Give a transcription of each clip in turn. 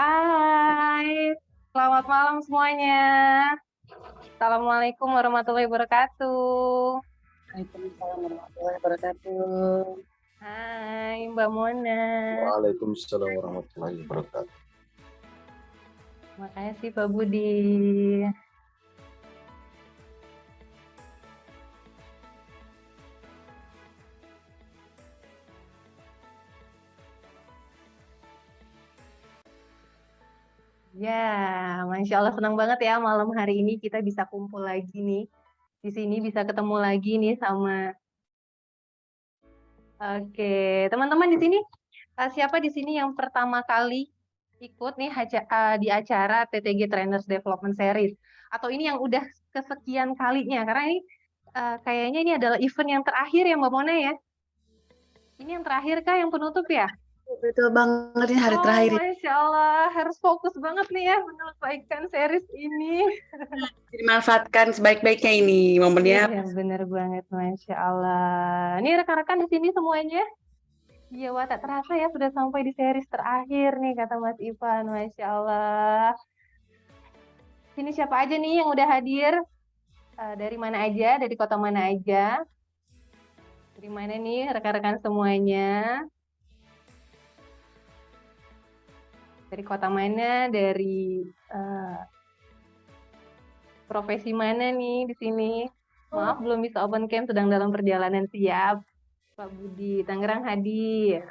Hai, selamat malam semuanya. Assalamualaikum warahmatullahi wabarakatuh. Waalaikumsalam warahmatullahi wabarakatuh. Hai Mbak Mona. Waalaikumsalam warahmatullahi wabarakatuh. Makasih Pak Budi. Ya, Masya Allah senang banget ya malam hari ini kita bisa kumpul lagi nih. Di sini bisa ketemu lagi nih sama. Oke, teman-teman di sini siapa di sini yang pertama kali ikut nih di acara TTG Trainers Development Series? Atau ini yang udah kesekian kalinya? Karena ini kayaknya ini adalah event yang terakhir ya Mbak Mona ya? Ini yang terakhir kah yang penutup ya? Betul banget ini hari terakhir. Masya Allah, harus fokus banget nih ya menyelesaikan series ini. Dimanfaatkan sebaik-baiknya ini momennya. Iya, bener banget, Masya Allah. Ini rekan-rekan di sini semuanya. Iya, wah tak terasa ya sudah sampai di series terakhir nih, kata Mas Ivan. Masya Allah. Sini siapa aja nih yang udah hadir? Dari mana aja? Dari kota mana aja? Dari mana nih rekan-rekan semuanya? Dari kota mana? Dari profesi mana nih di sini? Maaf belum bisa open cam, sedang dalam perjalanan. Siap, Pak Budi. Tangerang hadir.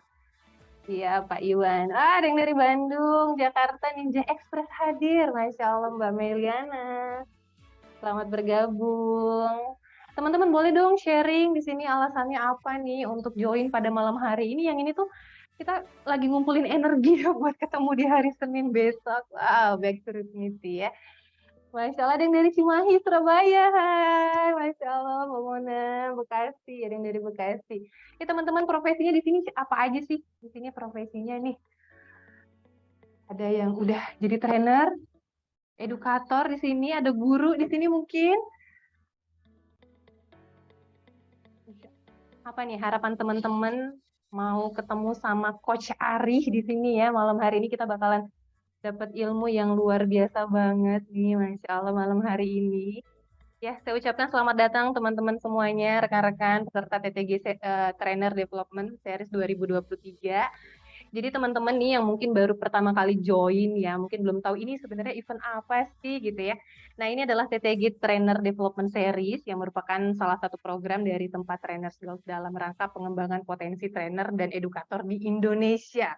Siap, Pak Iwan. Ada yang dari Bandung, Jakarta, Ninja Express hadir. Masya Allah, Mbak Meliana. Selamat bergabung. Teman-teman boleh dong sharing di sini alasannya apa nih untuk join pada malam hari ini. Yang ini tuh kita lagi ngumpulin energi ya buat ketemu di hari Senin besok. Wow, back to rhythmity ya. Masya Allah, ada yang dari Cimahi, Surabaya. Hai, Masya Allah, Mbak Mona, Bekasi. Ada yang dari Bekasi. Ya, teman-teman profesinya di sini apa aja sih? Di sini profesinya nih. Ada yang udah jadi trainer, edukator di sini, ada guru di sini mungkin. Apa nih harapan teman-teman mau ketemu sama Coach Arih di sini ya? Malam hari ini kita bakalan dapat ilmu yang luar biasa banget nih, Masya Allah malam hari ini. Ya, saya ucapkan selamat datang teman-teman semuanya, rekan-rekan peserta TTG Trainer Development Series 2023. Jadi teman-teman nih yang mungkin baru pertama kali join ya, mungkin belum tahu ini sebenarnya event apa sih gitu ya. Nah, ini adalah TTG Trainer Development Series yang merupakan salah satu program dari tempat trainer skills dalam rangka pengembangan potensi trainer dan edukator di Indonesia.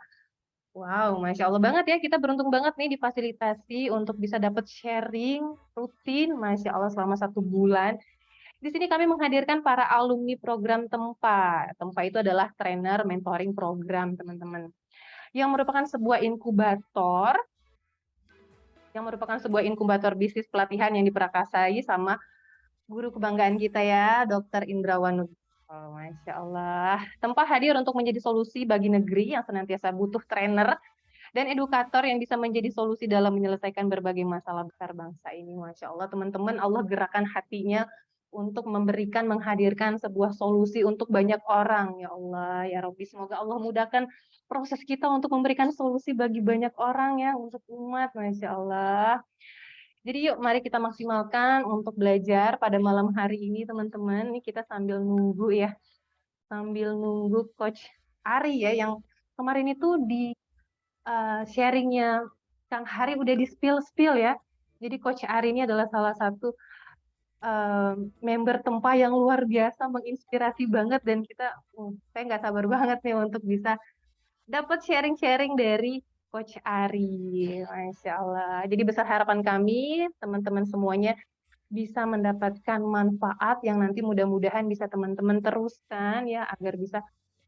Wow, Masya Allah banget ya. Kita beruntung banget nih difasilitasi untuk bisa dapat sharing rutin, Masya Allah selama 1 bulan. Di sini kami menghadirkan para alumni program TEMPA. TEMPA itu adalah trainer mentoring program, teman-teman. Yang merupakan sebuah inkubator bisnis pelatihan yang diperakasai sama guru kebanggaan kita ya, Dr. Indrawan. Oh, Masya Allah. TEMPA hadir untuk menjadi solusi bagi negeri yang senantiasa butuh trainer dan edukator yang bisa menjadi solusi dalam menyelesaikan berbagai masalah besar bangsa ini. Masya Allah, teman-teman, Allah gerakan hatinya untuk menghadirkan sebuah solusi untuk banyak orang. Ya Allah, ya Rabbi, semoga Allah mudahkan proses kita untuk memberikan solusi bagi banyak orang ya, untuk umat. Masya Allah. Jadi yuk, mari kita maksimalkan untuk belajar pada malam hari ini, teman-teman. Ini kita sambil nunggu ya, sambil nunggu Coach Ari ya, yang kemarin itu di sharingnya Kang Hari udah di spill ya. Jadi Coach Ari ini adalah salah satu member TEMPA yang luar biasa, menginspirasi banget dan saya nggak sabar banget nih untuk bisa dapat sharing-sharing dari Coach Ari. Masya Allah. Jadi besar harapan kami, teman-teman semuanya bisa mendapatkan manfaat yang nanti mudah-mudahan bisa teman-teman teruskan ya agar bisa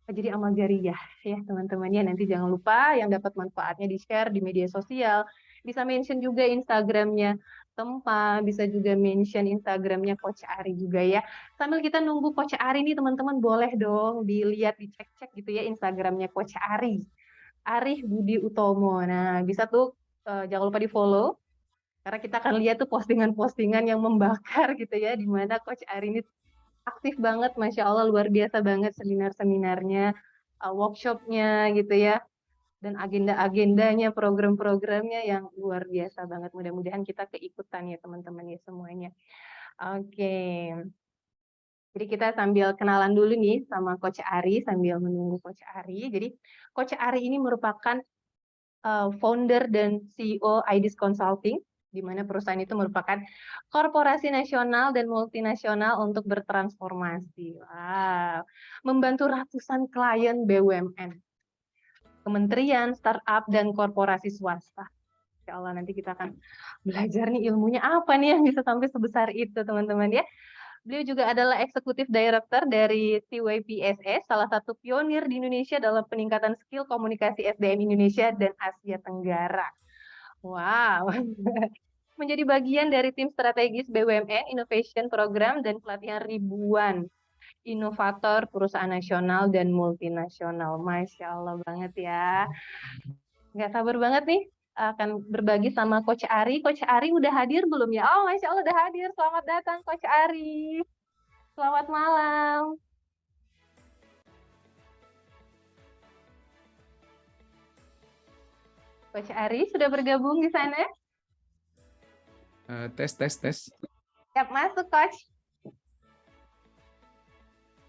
jadi amal jariah ya teman-teman ya. Nanti jangan lupa yang dapat manfaatnya di-share di media sosial. Bisa mention juga Instagramnya Tempa, bisa juga mention Instagramnya Coach Ari juga ya. Sambil kita nunggu Coach Ari nih teman-teman boleh dong dilihat, dicek-cek gitu ya Instagramnya Coach Ari. Arif Budi Utomo. Nah, bisa tuh jangan lupa di-follow karena kita akan lihat tuh postingan-postingan yang membakar gitu ya, di mana Coach Ari ini aktif banget, Masya Allah, luar biasa banget seminar-seminarnya, workshopnya gitu ya. dan agenda-agendanya, program-programnya yang luar biasa banget. Mudah-mudahan kita keikutan ya teman-teman ya semuanya. Oke. Jadi kita sambil kenalan dulu nih sama Coach Ari sambil menunggu Coach Ari. Jadi Coach Ari ini merupakan founder dan CEO IDIS Consulting, di mana perusahaan itu merupakan korporasi nasional dan multinasional untuk bertransformasi. Wow. Membantu ratusan klien BUMN, kementerian, startup, dan korporasi swasta. Insya Allah nanti kita akan belajar nih ilmunya apa nih yang bisa sampai sebesar itu teman-teman ya. Beliau juga adalah Executive Director dari TWPSS, salah satu pionir di Indonesia dalam peningkatan skill komunikasi SDM Indonesia dan Asia Tenggara. Wow. Menjadi bagian dari tim strategis BUMN, Innovation Program, dan pelatihan ribuan inovator perusahaan nasional dan multinasional. Masya Allah banget ya. Nggak sabar banget nih akan berbagi sama Coach Ari. Coach Ari udah hadir belum ya? Oh, Masya Allah udah hadir. Selamat datang Coach Ari. Selamat malam. Coach Ari sudah bergabung di sana? Tes. Siap masuk, Coach.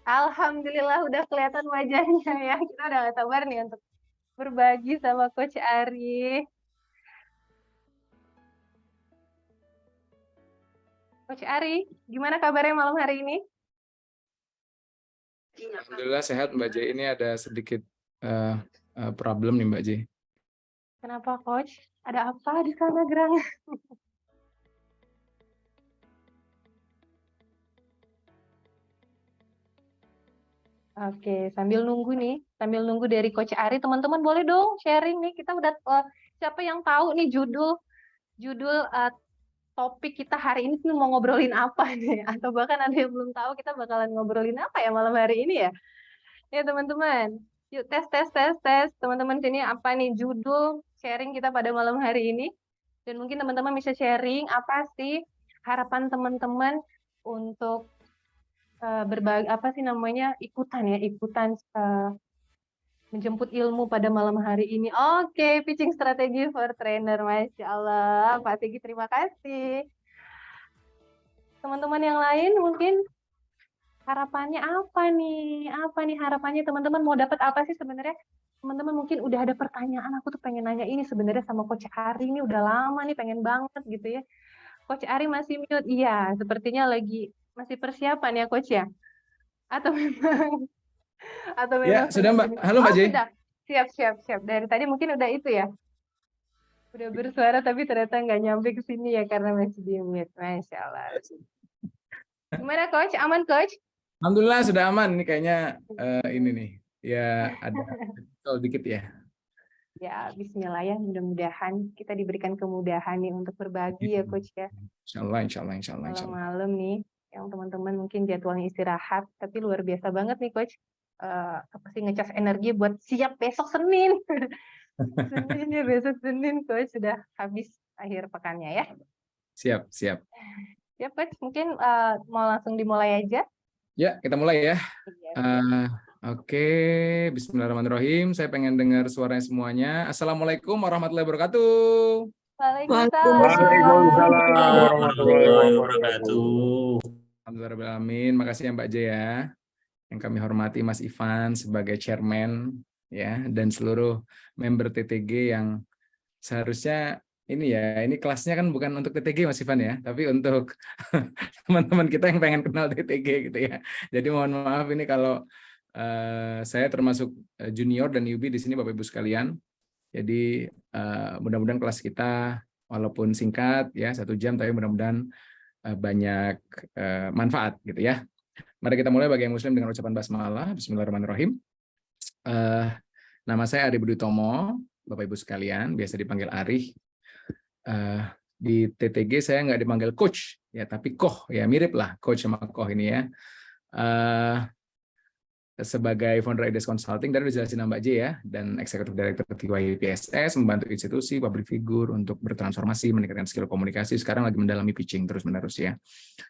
Alhamdulillah udah kelihatan wajahnya ya. Kita udah gak sabar nih untuk berbagi sama Coach Ari. Coach Ari, gimana kabarnya malam hari ini? Alhamdulillah sehat Mbak J. Ini ada sedikit problem nih Mbak J. Kenapa Coach? Ada apa di sana gerangan? Oke, sambil nunggu dari Coach Ari, teman-teman boleh dong sharing nih. Kita udah siapa yang tahu nih judul topik kita hari ini tuh mau ngobrolin apa nih? Atau bahkan ada yang belum tahu kita bakalan ngobrolin apa ya malam hari ini ya? Ya teman-teman, yuk tes. Teman-teman sini apa nih judul sharing kita pada malam hari ini? Dan mungkin teman-teman bisa sharing apa sih harapan teman-teman untuk berbagi apa sih namanya ikutan menjemput ilmu pada malam hari ini. Oke, pitching strategi for trainer, Masya Allah. Pak Sigi, terima kasih. Teman-teman yang lain mungkin harapannya apa nih? Apa nih harapannya teman-teman mau dapat apa sih sebenarnya? Teman-teman mungkin udah ada pertanyaan, aku tuh pengen nanya ini sebenarnya sama Coach Ari ini udah lama nih, pengen banget gitu ya. Coach Ari masih mute? Iya, sepertinya masih persiapan ya Coach ya? Atau memang Ya, sudah Mbak. Halo Mbak J. Sudah. Siap. Dari tadi mungkin udah itu ya. Udah bersuara tapi ternyata nggak nyampe ke sini ya karena masih di mute. Masya Allah. Gimana Coach? Aman Coach? Alhamdulillah sudah aman. Ini kayaknya ini nih. Ya ada dikit ya. Ya, bismillah ya. Mudah-mudahan kita diberikan kemudahan nih untuk berbagi ya Coach ya. Insya Allah. Malam-malam nih. Yang teman-teman mungkin jadwalnya istirahat. Tapi luar biasa banget nih Coach. Apa sih ngecas energi buat siap besok Senin. Besok Senin Coach sudah habis akhir pekannya ya. Siap. Ya Coach, mungkin mau langsung dimulai aja. Ya, kita mulai ya. Iya. Oke, bismillahirrahmanirrahim. Saya pengen dengar suaranya semuanya. Assalamualaikum warahmatullahi wabarakatuh. Waalaikumsalam warahmatullahi wabarakatuh. Alhamdulillahirrahmanirrahim. Makasih ya Mbak J ya. Yang kami hormati Mas Ivan sebagai chairman ya dan seluruh member TTG yang seharusnya ini kelasnya kan bukan untuk TTG Mas Ivan ya, tapi untuk teman-teman kita yang pengen kenal TTG gitu ya. Jadi mohon maaf ini kalau saya termasuk junior dan newbie di sini Bapak Ibu sekalian. Jadi mudah-mudahan kelas kita walaupun singkat ya 1 jam tapi mudah-mudahan banyak manfaat gitu ya. Mari kita mulai bagi yang muslim dengan ucapan basmalah. Bismillahirrahmanirrahim. Nama saya Ari Budi Tomo, Bapak Ibu sekalian, biasa dipanggil Ari. Di TTG saya nggak dipanggil coach ya, tapi koh ya, mirip lah coach sama koh ini ya. sebagai founder IDES Consulting, tadi udah jelasin Mbak J ya, dan Executive Director TYPSS, membantu institusi, public figure untuk bertransformasi, meningkatkan skill komunikasi, sekarang lagi mendalami pitching terus-menerus ya.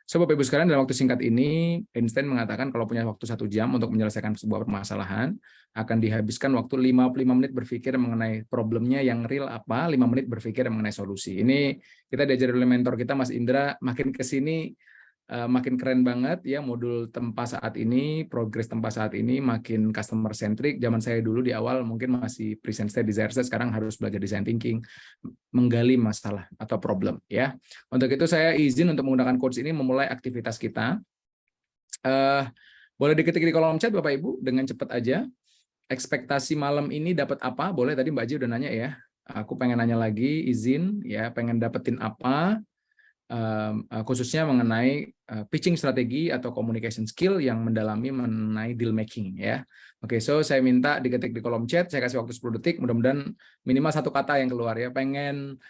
So, Bapak Ibu sekalian, dalam waktu singkat ini, Einstein mengatakan kalau punya waktu 1 jam untuk menyelesaikan sebuah permasalahan, akan dihabiskan waktu 55 menit berpikir mengenai problemnya yang real apa, 5 menit berpikir mengenai solusi. Ini kita diajar oleh mentor kita, Mas Indra, makin ke sini, makin keren banget ya modul Tempa saat ini, progress Tempa saat ini makin customer centric. Zaman saya dulu di awal mungkin masih present state, desire state, sekarang harus belajar design thinking, menggali masalah atau problem ya. Untuk itu saya izin untuk menggunakan quotes ini memulai aktivitas kita. Boleh diketik di kolom chat Bapak Ibu dengan cepat aja. Ekspektasi malam ini dapat apa? Boleh, tadi Mbak Ji udah nanya ya. Aku pengen nanya lagi, izin ya, pengen dapetin apa? Khususnya mengenai pitching strategi atau communication skill yang mendalami mengenai deal making ya. Oke, so saya minta diketik di kolom chat, saya kasih waktu 10 detik, mudah-mudahan minimal 1 kata yang keluar ya. Pengen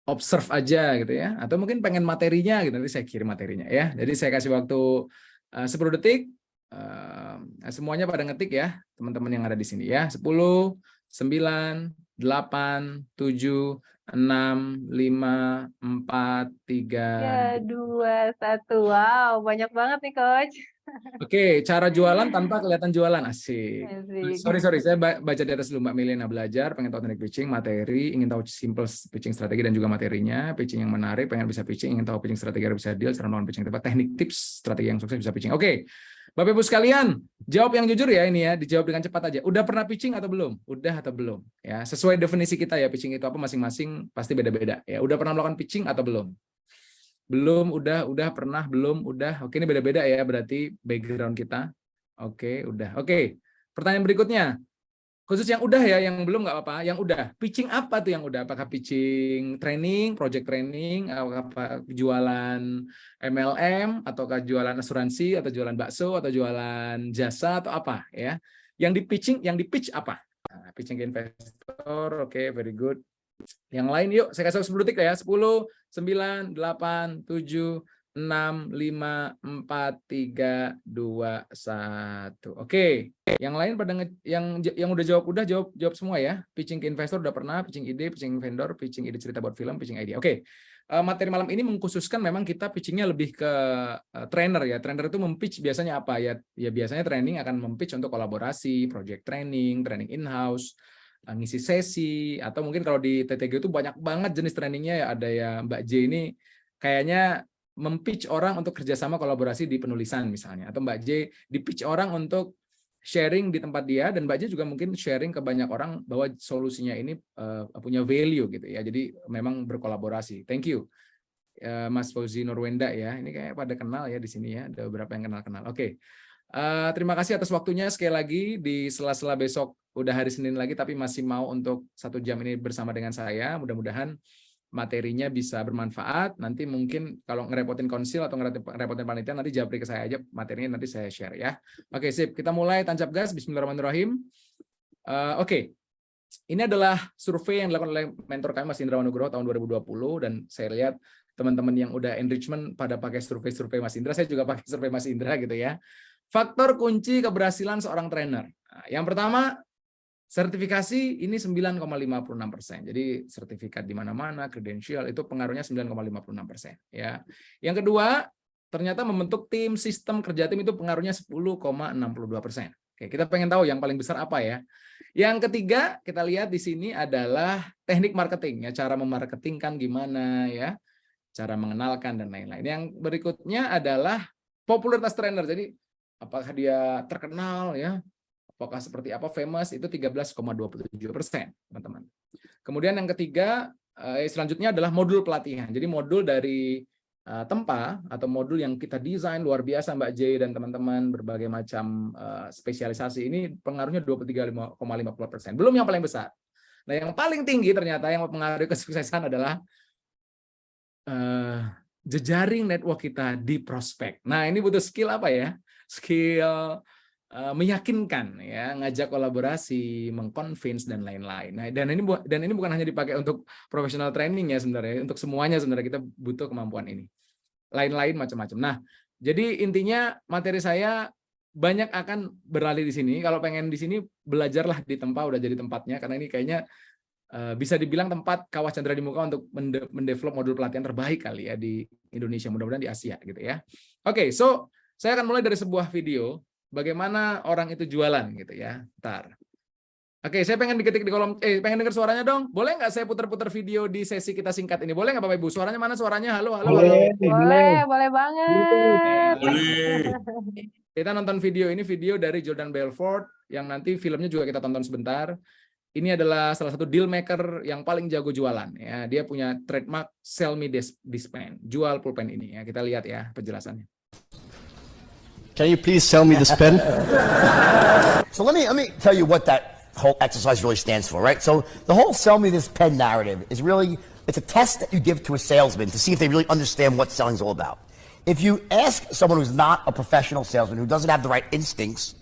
observe aja gitu ya, atau mungkin pengen materinya gitu, nanti saya kirim materinya ya. Jadi saya kasih waktu 10 detik, semuanya pada ngetik ya, teman-teman yang ada di sini ya. 10, 9, 8, 7, 6, 5, 4, 3, 2, 1. Wow, banyak banget nih Coach. Oke, cara jualan tanpa kelihatan jualan, asik. Asik. Sorry, saya baca di atas dulu Mbak Milena. Belajar, pengen tahu teknik pitching, materi, ingin tahu simple pitching strategi dan juga materinya, pitching yang menarik, pengen bisa pitching, ingin tahu pitching strategi harus bisa deal, cara melakukan pitching tepat, teknik tips, strategi yang sukses bisa pitching. Oke, Bapak Ibu sekalian, jawab yang jujur ya ini ya, dijawab dengan cepat aja. Udah pernah pitching atau belum? Udah atau belum? Ya, sesuai definisi kita ya, pitching itu apa masing-masing pasti beda-beda. Ya, udah pernah melakukan pitching atau belum? Belum, udah, pernah, belum, udah. Oke, ini beda-beda ya, berarti background kita. Oke, udah. Oke, pertanyaan berikutnya. Khusus yang udah ya, yang belum nggak apa-apa. Yang udah, pitching apa tuh yang udah? Apakah pitching training, project training, apa jualan MLM, ataukah jualan asuransi, atau jualan bakso, atau jualan jasa, atau apa ya? Yang di pitch apa? Nah, pitching ke investor, oke, very good. Yang lain yuk, saya kasih 10 detik ya. 10, 9, 8, 7, 6, 5, 4, 3, 2, 1. Oke, yang lain pada yang udah jawab semua ya. Pitching ke investor udah pernah, pitching ide, pitching vendor, pitching ide cerita buat film, pitching idea. Oke. Materi malam ini mengkhususkan memang kita pitchingnya lebih ke trainer ya. Trainer itu mempitch biasanya apa ya? Ya biasanya training akan mempitch untuk kolaborasi, project training, training in-house, ngisi sesi, atau mungkin kalau di TTG itu banyak banget jenis trainingnya ya. Ada ya Mbak J ini kayaknya mempitch orang untuk kerjasama kolaborasi di penulisan misalnya, atau Mbak J dipitch orang untuk sharing di tempat dia, dan Mbak J juga mungkin sharing ke banyak orang bahwa solusinya ini punya value gitu ya. Jadi memang berkolaborasi. Thank you Mas Fauzi Nurwenda ya. Ini kayak pada kenal ya di sini ya. Ada beberapa yang kenal-kenal. Oke. Terima kasih atas waktunya sekali lagi. Di sela-sela besok udah hari Senin lagi, tapi masih mau untuk 1 jam ini bersama dengan saya. Mudah-mudahan materinya bisa bermanfaat. Nanti mungkin kalau ngerepotin konsil atau ngerepotin panitia, nanti japri ke saya aja, materinya nanti saya share ya. Oke, sip. Kita mulai, tancap gas. Bismillahirrahmanirrahim. Oke. Ini adalah survei yang dilakukan oleh mentor kami Mas Indra Wanugroho tahun 2020, dan saya lihat teman-teman yang udah enrichment pada pakai survei Mas Indra. Saya juga pakai survei Mas Indra gitu ya. Faktor kunci keberhasilan seorang trainer. Nah, yang pertama, sertifikasi ini 9,56%. Jadi sertifikat di mana-mana, kredensial itu pengaruhnya 9,56% ya. Yang kedua, ternyata membentuk tim, sistem kerja tim itu pengaruhnya 10,62%. Oke, kita pengen tahu yang paling besar apa ya. Yang ketiga, kita lihat di sini adalah teknik marketing ya, cara memarketingkan gimana ya, cara mengenalkan dan lain-lain. Yang berikutnya adalah popularitas trainer. Jadi apakah dia terkenal ya? Apakah seperti apa, famous, itu 13,27%, teman-teman. Kemudian yang ketiga, selanjutnya adalah modul pelatihan. Jadi modul dari Tempa atau modul yang kita desain luar biasa Mbak J dan teman-teman, berbagai macam spesialisasi ini pengaruhnya 23,50%. Belum yang paling besar. Nah, yang paling tinggi ternyata yang mempengaruhi kesuksesan adalah jejaring network kita di prospek. Nah, ini butuh skill apa ya? Skill meyakinkan ya, ngajak kolaborasi, mengconvince dan lain-lain. Nah, dan ini bukan hanya dipakai untuk professional training ya sebenarnya, untuk semuanya sebenarnya kita butuh kemampuan ini. Lain-lain macam-macam. Nah, jadi intinya materi saya banyak akan beralih di sini. Kalau pengen di sini, belajarlah di Tempa, udah jadi tempatnya, karena ini kayaknya bisa dibilang tempat Kawah Chandra di Muka untuk mendevelop modul pelatihan terbaik kali ya di Indonesia, mudah-mudahan di Asia gitu ya. Oke, so saya akan mulai dari sebuah video bagaimana orang itu jualan gitu ya. Ntar. Oke, saya pengen diketik di kolom, pengen dengar suaranya dong. Boleh nggak saya putar-putar video di sesi kita singkat ini? Boleh nggak Bapak Ibu? Suaranya mana suaranya? Halo, halo, halo. Boleh banget. Boleh. Kita nonton video ini, video dari Jordan Belfort yang nanti filmnya juga kita tonton sebentar. Ini adalah salah satu deal maker yang paling jago jualan ya. Dia punya trademark sell me this pen, jual pulpen ini ya. Kita lihat ya penjelasannya. Can you please sell me this pen? So let me tell you what that whole exercise really stands for, right? So the whole sell me this pen narrative is really, it's a test that you give to a salesman to see if they really understand what selling's all about. If you ask someone who's not a professional salesman, who doesn't have the right instincts,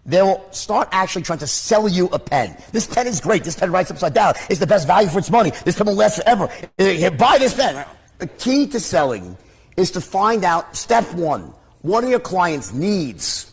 they'll start actually trying to sell you a pen. This pen is great. This pen writes upside down. It's the best value for its money. This pen will last forever. Here, buy this pen. The key to selling is to find out, step one, what are your clients' needs,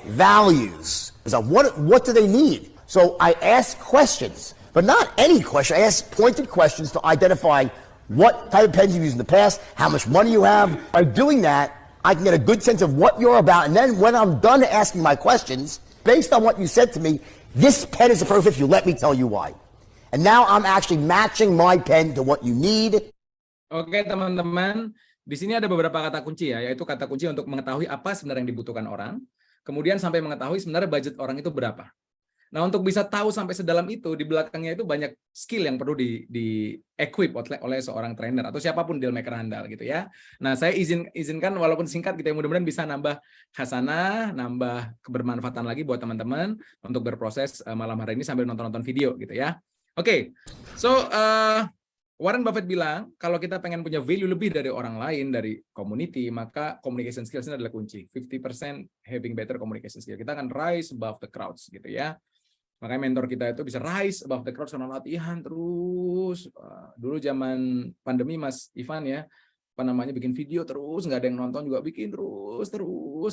values? What do they need? So I ask questions, but not any question. I ask pointed questions to identify what type of pens you've used in the past, how much money you have. By doing that, I can get a good sense of what you're about, and then when I'm done asking my questions, based on what you said to me, this pen is the perfect if you let me tell you why. And now I'm actually matching my pen to what you need. Oke teman-teman, di sini ada beberapa kata kunci ya, yaitu kata kunci untuk mengetahui apa sebenarnya yang dibutuhkan orang, kemudian sampai mengetahui sebenarnya budget orang itu berapa. Nah, untuk bisa tahu sampai sedalam itu, di belakangnya itu banyak skill yang perlu di-equip oleh seorang trainer atau siapapun deal maker handal gitu ya. Nah, saya izinkan walaupun singkat gitu ya, mudah-mudahan bisa nambah khasanah, nambah kebermanfaatan lagi buat teman-teman untuk berproses malam hari ini sambil nonton-nonton video gitu ya. Oke, so Warren Buffett bilang, kalau kita pengen punya value lebih dari orang lain, dari community, maka communication skills ini adalah kunci. 50% having better communication skills. Kita akan rise above the crowds gitu ya. Makanya mentor kita itu bisa rise above the crowd karena latihan terus. Dulu zaman pandemi Mas Ivan ya, bikin video terus, nggak ada yang nonton juga bikin terus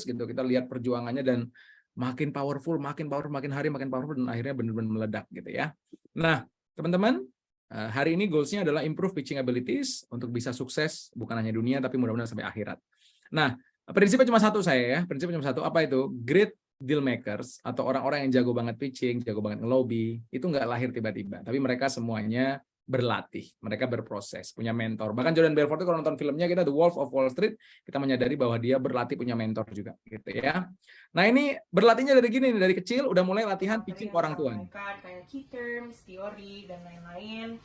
gitu. Kita lihat perjuangannya dan makin powerful, makin hari makin powerful dan akhirnya benar-benar meledak gitu ya. Nah, teman-teman, hari ini goals-nya adalah improve pitching abilities untuk bisa sukses bukan hanya dunia tapi mudah-mudahan sampai akhirat. Nah, prinsipnya cuma satu prinsipnya cuma satu, apa itu? Great deal makers atau orang-orang yang jago banget pitching, jago banget ngelobi, itu nggak lahir tiba-tiba, tapi mereka semuanya berlatih, mereka berproses, punya mentor. Bahkan Jordan Belfort itu kalau nonton filmnya kita The Wolf of Wall Street, kita menyadari bahwa dia berlatih punya mentor juga, gitu ya. Nah ini berlatihnya dari gini, dari kecil udah mulai latihan pitching ke orang tua. Kayak key terms, teori dan lain-lain,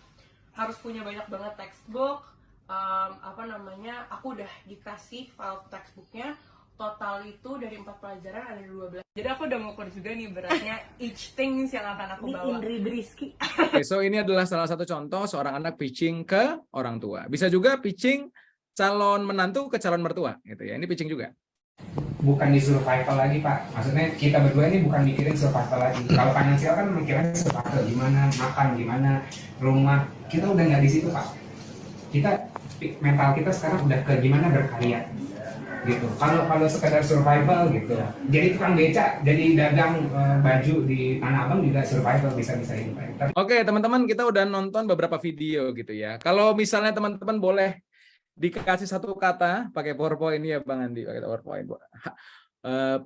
harus punya banyak banget textbook. Aku udah dikasih file textbooknya. Total itu dari 4 pelajaran ada 12. Jadi aku udah ngukur juga nih beratnya each things yang akan aku bawa. Indri Briski. Okay, so ini adalah salah satu contoh seorang anak pitching ke orang tua. Bisa juga pitching calon menantu ke calon mertua gitu ya. Ini pitching juga. Bukan di survival lagi Pak. Maksudnya kita berdua ini bukan mikirin survival lagi. Kalau finansial kan mikirin survival, gimana makan, gimana rumah. Kita udah nggak di situ Pak. Mental kita sekarang udah ke gimana berkarya. Gitu. Kalau sekedar survival gitu. Jadi tukang beca, jadi dagang baju di Tanah Abang juga survival bisa hidup. Oke, teman-teman, kita udah nonton beberapa video gitu ya. Kalau misalnya teman-teman boleh dikasih satu kata pakai PowerPoint ini ya Bang Andi, pakai PowerPoint.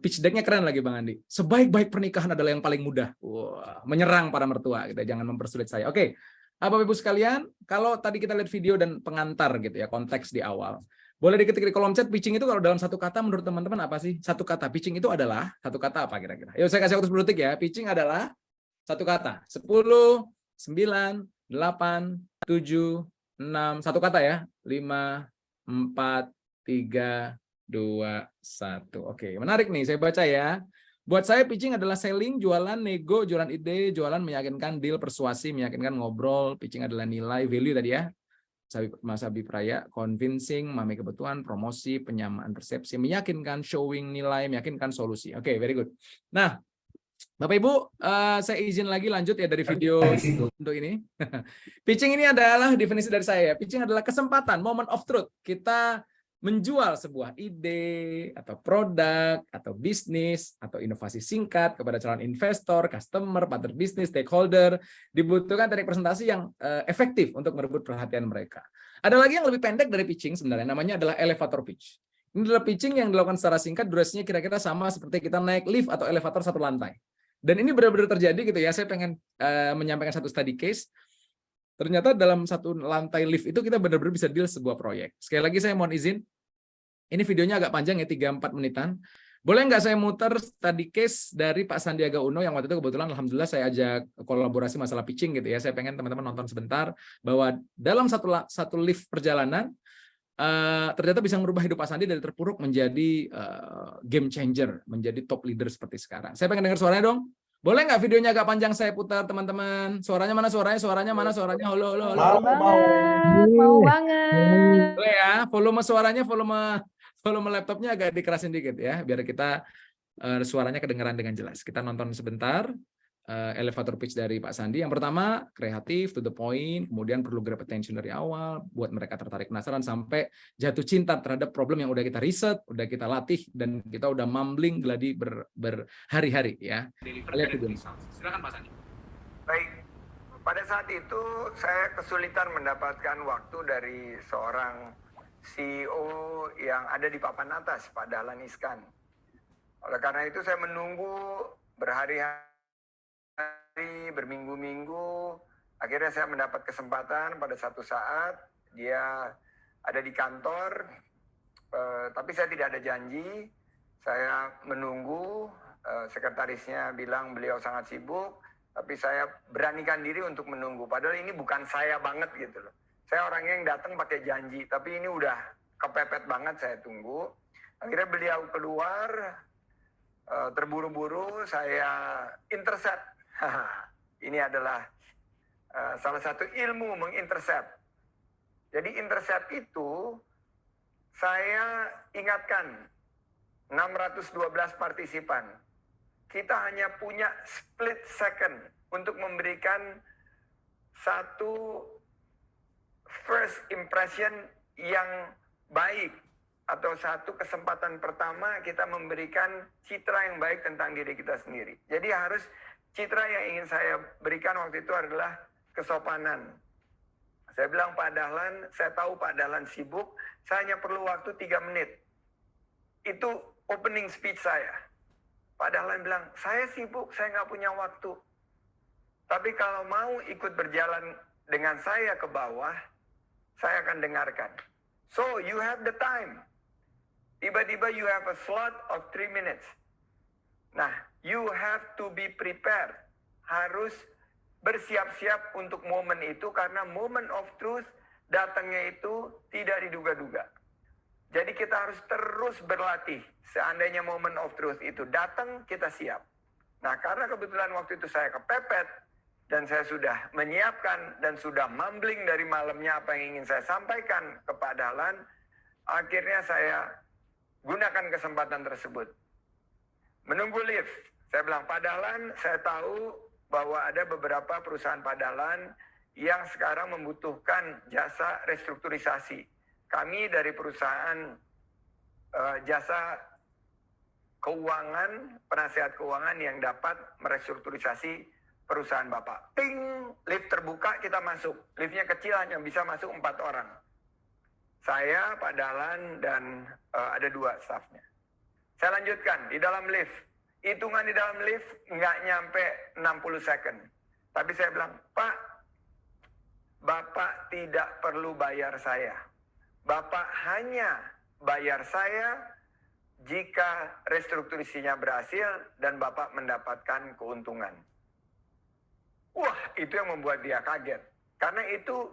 Pitch deck-nya keren lagi Bang Andi. Sebaik-baik pernikahan adalah yang paling mudah. Wah, menyerang para mertua gitu. Jangan mempersulit saya. Oke. Bapak Ibu sekalian, kalau tadi kita lihat video dan pengantar gitu ya, konteks di awal. Boleh diketik di kolom chat, pitching itu kalau dalam satu kata menurut teman-teman apa sih? Satu kata, pitching itu adalah satu kata apa kira-kira? Yuk saya kasih waktu 10 detik ya. Pitching adalah satu kata. 10, 9, 8, 7, 6, satu kata ya. 5, 4, 3, 2, 1. Oke, menarik nih, saya baca ya. Buat saya pitching adalah selling, jualan, nego, jualan ide, jualan, meyakinkan, deal, persuasi, meyakinkan, ngobrol. Pitching adalah nilai, value tadi ya. Mas Habib Raya, convincing, memahami kebutuhan, promosi, penyamaan persepsi, meyakinkan, showing nilai, meyakinkan solusi. Oke, very good. Nah, Bapak Ibu, saya izin lagi lanjut ya dari video untuk ini. Pitching ini adalah definisi dari saya. Pitching adalah kesempatan, moment of truth. Kita menjual sebuah ide atau produk atau bisnis atau inovasi singkat kepada calon investor, customer, partner bisnis, stakeholder, dibutuhkan teknik presentasi yang efektif untuk merebut perhatian mereka. Ada lagi yang lebih pendek dari pitching sebenarnya, namanya adalah elevator pitch. Ini adalah pitching yang dilakukan secara singkat, durasinya kira-kira sama seperti kita naik lift atau elevator satu lantai. Dan ini benar-benar terjadi gitu ya. Saya pengen menyampaikan satu study case. Ternyata dalam satu lantai lift itu kita benar-benar bisa deal sebuah proyek. Sekali lagi saya mohon izin, ini videonya agak panjang ya, 3-4 menitan. Boleh nggak saya muter study case dari Pak Sandiaga Uno yang waktu itu kebetulan alhamdulillah saya ajak kolaborasi masalah pitching gitu ya. Saya pengen teman-teman nonton sebentar bahwa dalam satu lift perjalanan ternyata bisa merubah hidup Pak Sandi dari terpuruk menjadi game changer, menjadi top leader seperti sekarang. Saya pengen dengar suaranya dong. Boleh nggak videonya agak panjang saya putar teman-teman? Suaranya mana suaranya? Suaranya mana suaranya? Halo, halo, halo. Mau banget. Boleh ya, volume suaranya, volume laptopnya agak dikerasin dikit ya, biar kita suaranya kedengaran dengan jelas. Kita nonton sebentar elevator pitch dari Pak Sandi. Yang pertama, kreatif, to the point, kemudian perlu grab attention dari awal, buat mereka tertarik penasaran sampai jatuh cinta terhadap problem yang udah kita riset, udah kita latih, dan kita udah mumbling geladi berhari-hari ya. Lihat video. Silakan Pak Sandi. Baik, pada saat itu saya kesulitan mendapatkan waktu dari seorang CEO yang ada di papan atas, Pak Dahlan Iskan. Oleh karena itu saya menunggu berhari-hari, berminggu-minggu. Akhirnya saya mendapat kesempatan pada satu saat dia ada di kantor, tapi saya tidak ada janji. Saya menunggu, sekretarisnya bilang beliau sangat sibuk, tapi saya beranikan diri untuk menunggu. Padahal ini bukan saya banget gitu loh. Saya orangnya yang datang pakai janji, tapi ini udah kepepet banget, saya tunggu. Akhirnya beliau keluar, terburu-buru saya intercept. Ini adalah salah satu ilmu mengintercept. Jadi intercept itu saya ingatkan 612 partisipan. Kita hanya punya split second untuk memberikan satu first impression yang baik atau satu kesempatan pertama kita memberikan citra yang baik tentang diri kita sendiri. Jadi harus citra yang ingin saya berikan waktu itu adalah kesopanan. Saya bilang Pak Dahlan, saya tahu Pak Dahlan sibuk, saya hanya perlu waktu 3 menit. Itu opening speech saya. Pak Dahlan bilang, saya sibuk, saya nggak punya waktu. Tapi kalau mau ikut berjalan dengan saya ke bawah, saya akan dengarkan. So, you have the time. Tiba-tiba you have a slot of 3 minutes. Nah, you have to be prepared. Harus bersiap-siap untuk momen itu karena moment of truth datangnya itu tidak diduga-duga. Jadi kita harus terus berlatih. Seandainya moment of truth itu datang, kita siap. Nah, karena kebetulan waktu itu saya kepepet dan saya sudah menyiapkan dan sudah mumbling dari malamnya apa yang ingin saya sampaikan ke Pak Dahlan, akhirnya saya gunakan kesempatan tersebut. Menunggu lift, saya bilang, Pak Dahlan, saya tahu bahwa ada beberapa perusahaan Pak Dahlan yang sekarang membutuhkan jasa restrukturisasi. Kami dari perusahaan jasa keuangan, penasihat keuangan yang dapat merestrukturisasi perusahaan Bapak. Ting, lift terbuka, kita masuk. Liftnya kecil, hanya bisa masuk 4 orang. Saya, Pak Dahlan, dan ada 2 stafnya. Saya lanjutkan, di dalam lift. Hitungan di dalam lift nggak nyampe 60 second. Tapi saya bilang, Pak, Bapak tidak perlu bayar saya. Bapak hanya bayar saya jika restrukturisinya berhasil dan Bapak mendapatkan keuntungan. Wah, itu yang membuat dia kaget. Karena itu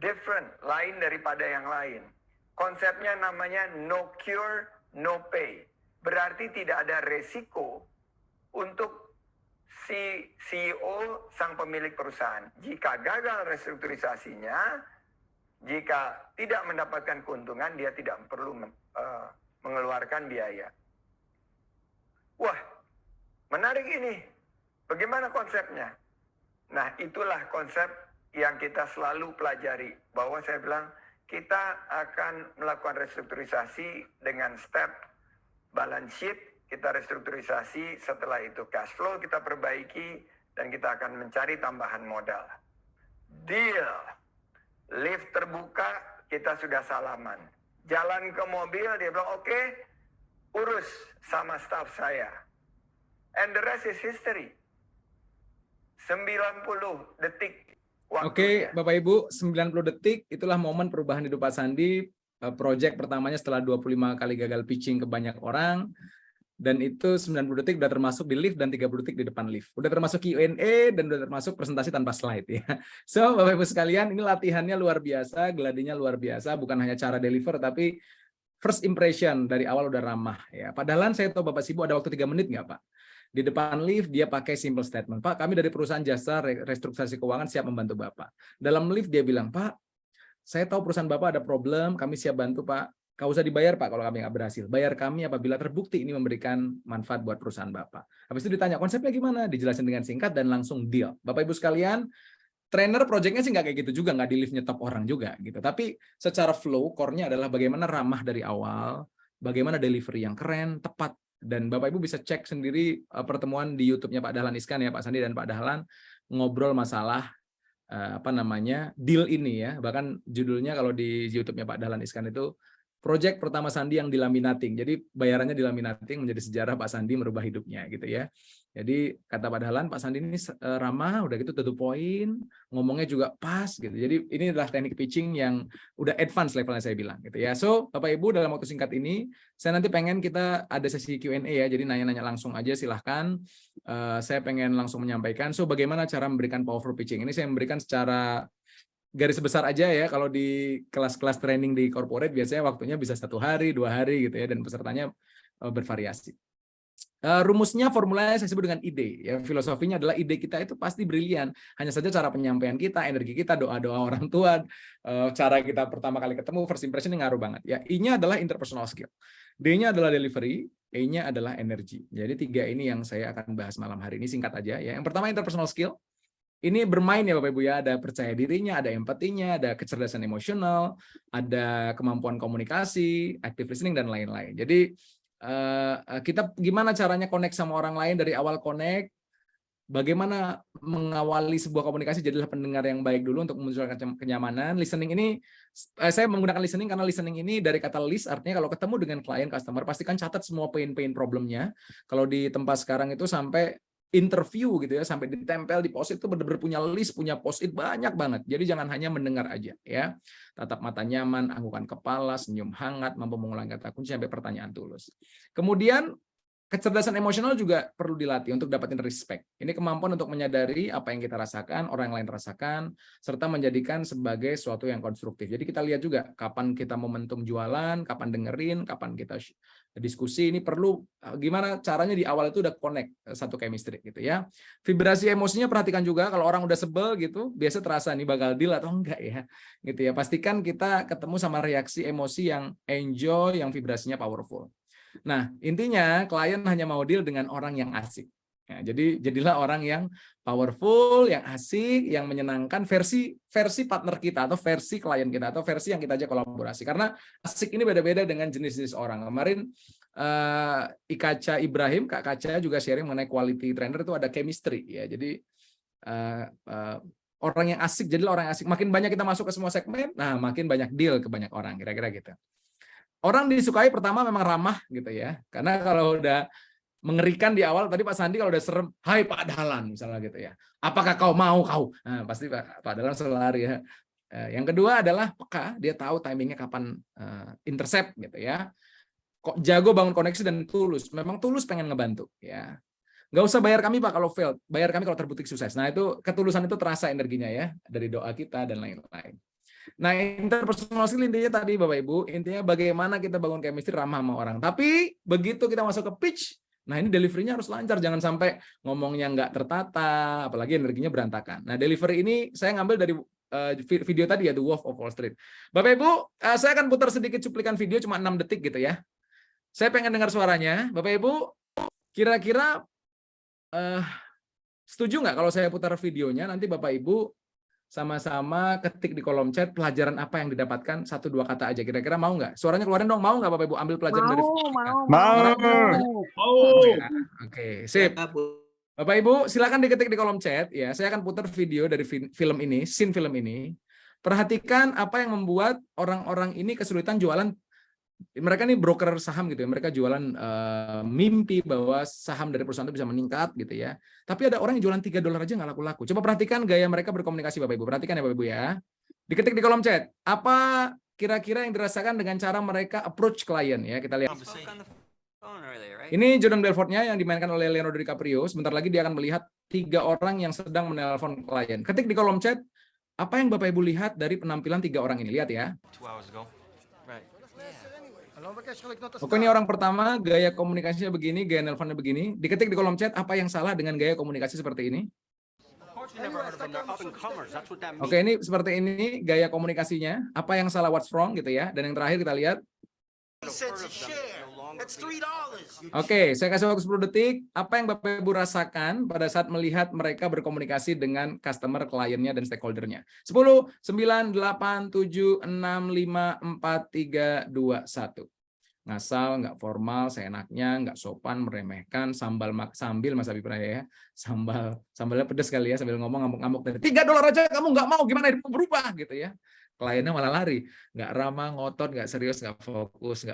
different, lain daripada yang lain. Konsepnya namanya no cure, no pay. Berarti tidak ada resiko untuk si CEO, sang pemilik perusahaan. Jika gagal restrukturisasinya, jika tidak mendapatkan keuntungan, dia tidak perlu mengeluarkan biaya. Wah, menarik ini. Bagaimana konsepnya? Nah, itulah konsep yang kita selalu pelajari. Bahwa saya bilang, kita akan melakukan restrukturisasi dengan step balance sheet, kita restrukturisasi, setelah itu cash flow kita perbaiki, dan kita akan mencari tambahan modal. Deal. Lift terbuka, kita sudah salaman. Jalan ke mobil, dia bilang, oke, urus sama staff saya. And the rest is history. 90 detik waktunya. Oke, Bapak Ibu, 90 detik itulah momen perubahan hidup Pak Sandi. Project pertamanya setelah 25 kali gagal pitching ke banyak orang. Dan itu 90 detik udah termasuk di lift dan 30 detik di depan lift. Udah termasuk Q&A dan udah termasuk presentasi tanpa slide ya. So, Bapak Ibu sekalian, ini latihannya luar biasa, gladinya luar biasa, bukan hanya cara deliver tapi first impression dari awal udah ramah ya. Padahal saya tahu Bapak Sibu ada waktu 3 menit nggak Pak? Di depan lift dia pakai simple statement. Pak, kami dari perusahaan jasa restrukturisasi keuangan siap membantu Bapak. Dalam lift dia bilang, Pak, saya tahu perusahaan Bapak ada problem, kami siap bantu Pak. Gak usah dibayar Pak kalau kami nggak berhasil. Bayar kami apabila terbukti ini memberikan manfaat buat perusahaan Bapak. Habis itu ditanya konsepnya gimana? Dijelasin dengan singkat dan langsung deal. Bapak Ibu sekalian, trainer projectnya sih nggak kayak gitu juga, nggak di lift nyetop orang juga gitu. Tapi secara flow, core-nya adalah bagaimana ramah dari awal, bagaimana delivery yang keren, tepat. Dan Bapak Ibu bisa cek sendiri pertemuan di YouTube-nya Pak Dahlan Iskan ya, Pak Sandi dan Pak Dahlan ngobrol masalah deal ini ya. Bahkan judulnya kalau di YouTube-nya Pak Dahlan Iskan itu project pertama Sandi yang dilaminating. Jadi bayarannya dilaminating menjadi sejarah Pak Sandi merubah hidupnya gitu ya. Jadi kata Pak Dahlan, Pak Sandi ini ramah, udah gitu to the point, ngomongnya juga pas gitu. Jadi ini adalah teknik pitching yang udah advance levelnya saya bilang gitu ya. So Bapak Ibu dalam waktu singkat ini, saya nanti pengen kita ada sesi Q&A ya. Jadi nanya-nanya langsung aja silahkan. Saya pengen langsung menyampaikan. So bagaimana cara memberikan powerful pitching? Ini saya memberikan secara garis besar aja ya. Kalau di kelas-kelas training di corporate biasanya waktunya bisa 1 hari, 2 hari gitu ya, dan pesertanya bervariasi. Rumusnya, formulanya saya sebut dengan ide. Ya, filosofinya adalah ide kita itu pasti brilian. Hanya saja cara penyampaian kita, energi kita, doa-doa orang tua, cara kita pertama kali ketemu, first impression ini ngaruh banget. Ya, I-nya adalah interpersonal skill, D-nya adalah delivery, E-nya adalah energi. Jadi 3 ini yang saya akan bahas malam hari ini, singkat aja. Ya, yang pertama interpersonal skill. Ini bermain ya Bapak Ibu ya, ada percaya dirinya, ada empatinya, ada kecerdasan emosional, ada kemampuan komunikasi, active listening, dan lain-lain. Jadi kita gimana caranya connect sama orang lain dari awal connect, bagaimana mengawali sebuah komunikasi jadilah pendengar yang baik dulu untuk memunculkan kenyamanan. Listening ini, saya menggunakan listening karena listening ini dari kata list, artinya kalau ketemu dengan klien, customer, pastikan catat semua pain problemnya. Kalau di tempat sekarang itu sampai interview gitu ya, sampai ditempel di post-it itu benar-benar punya list, punya post-it banyak banget. Jadi jangan hanya mendengar aja ya. Tatap mata nyaman, anggukan kepala, senyum hangat, mampu mengulang kata kunci sampai pertanyaan tulus. Kemudian kecerdasan emosional juga perlu dilatih untuk dapatin respect. Ini kemampuan untuk menyadari apa yang kita rasakan, orang yang lain rasakan, serta menjadikan sebagai sesuatu yang konstruktif. Jadi kita lihat juga kapan kita momentum jualan, kapan dengerin, kapan kita diskusi. Ini perlu gimana caranya di awal itu udah connect satu chemistry gitu ya. Vibrasi emosinya perhatikan juga, kalau orang udah sebel gitu, biasa terasa nih bakal deal atau enggak ya. Gitu ya. Pastikan kita ketemu sama reaksi emosi yang enjoy, yang vibrasinya powerful. Nah, intinya klien hanya mau deal dengan orang yang asik. Ya, jadi jadilah orang yang powerful, yang asik, yang menyenangkan versi partner kita atau versi klien kita atau versi yang kita aja kolaborasi. Karena asik ini beda-beda dengan jenis-jenis orang. Kemarin Ikaca Ibrahim, Kak Kaca juga sharing mengenai quality trainer itu ada chemistry ya. Jadi orang yang asik jadilah orang yang asik. Makin banyak kita masuk ke semua segmen, nah makin banyak deal ke banyak orang, kira-kira gitu. Orang disukai pertama memang ramah gitu ya. Karena kalau udah mengerikan di awal, tadi Pak Sandi kalau udah serem, hai Pak Dahlan misalnya gitu ya. Apakah kau mau kau? Nah, pasti Pak Dahlan selalu lari ya. Yang kedua adalah peka, dia tahu timingnya kapan intercept gitu ya. Kok jago bangun koneksi dan tulus. Memang tulus pengen ngebantu ya. Nggak usah bayar kami Pak kalau failed, bayar kami kalau terbukti sukses. Nah itu ketulusan itu terasa energinya ya dari doa kita dan lain-lain. Nah, interpersonal skill intinya tadi Bapak Ibu, intinya bagaimana kita bangun chemistry ramah sama orang. Tapi begitu kita masuk ke pitch, nah ini delivery-nya harus lancar, jangan sampai ngomongnya nggak tertata, apalagi energinya berantakan. Nah, delivery ini saya ngambil dari video tadi ya, The Wolf of Wall Street. Bapak Ibu, saya akan putar sedikit cuplikan video cuma 6 detik gitu ya. Saya pengen dengar suaranya. Bapak Ibu, kira-kira setuju nggak kalau saya putar videonya, nanti Bapak Ibu sama-sama ketik di kolom chat pelajaran apa yang didapatkan, 1-2 kata aja. Kira-kira mau nggak? Suaranya keluarin dong, mau nggak Bapak Ibu ambil pelajaran dari video ini? Ya. Oke, sip. Bapak Ibu, silakan diketik di kolom chat ya. Saya akan putar video dari film ini, scene film ini. Perhatikan apa yang membuat orang-orang ini kesulitan jualan. Mereka nih broker saham gitu ya, mereka jualan mimpi bahwa saham dari perusahaan itu bisa meningkat gitu ya. Tapi ada orang yang jualan $3 aja nggak laku-laku. Coba perhatikan gaya mereka berkomunikasi Bapak Ibu. Perhatikan ya Bapak Ibu ya. Diketik di kolom chat. Apa kira-kira yang dirasakan dengan cara mereka approach klien ya? Kita lihat. Ini Jordan Belfortnya yang dimainkan oleh Leonardo DiCaprio. Sebentar lagi dia akan melihat 3 orang yang sedang menelpon klien. Ketik di kolom chat. Apa yang Bapak Ibu lihat dari penampilan 3 orang ini? Lihat ya. Oke, ini orang pertama, gaya komunikasinya begini, gaya nelponnya begini. Diketik di kolom chat, apa yang salah dengan gaya komunikasi seperti ini? Oke, ini seperti ini gaya komunikasinya. Apa yang salah, what's wrong gitu ya. Dan yang terakhir kita lihat. Oke, saya kasih waktu 10 detik. Apa yang Bapak Ibu rasakan pada saat melihat mereka berkomunikasi dengan customer, kliennya, dan stakeholdernya? 10, 9, 8, 7, 6, 5, 4, 3, 2, 1. Ngasal, nggak formal, seenaknya, nggak sopan, meremehkan, sambil Mas Habib Raya ya, sambalnya pedes kali ya, sambil ngomong ngamuk-ngamuk dari $3 aja kamu nggak mau, gimana hidup berubah gitu ya. Kliennya malah lari, nggak ramah, ngotot, nggak serius, nggak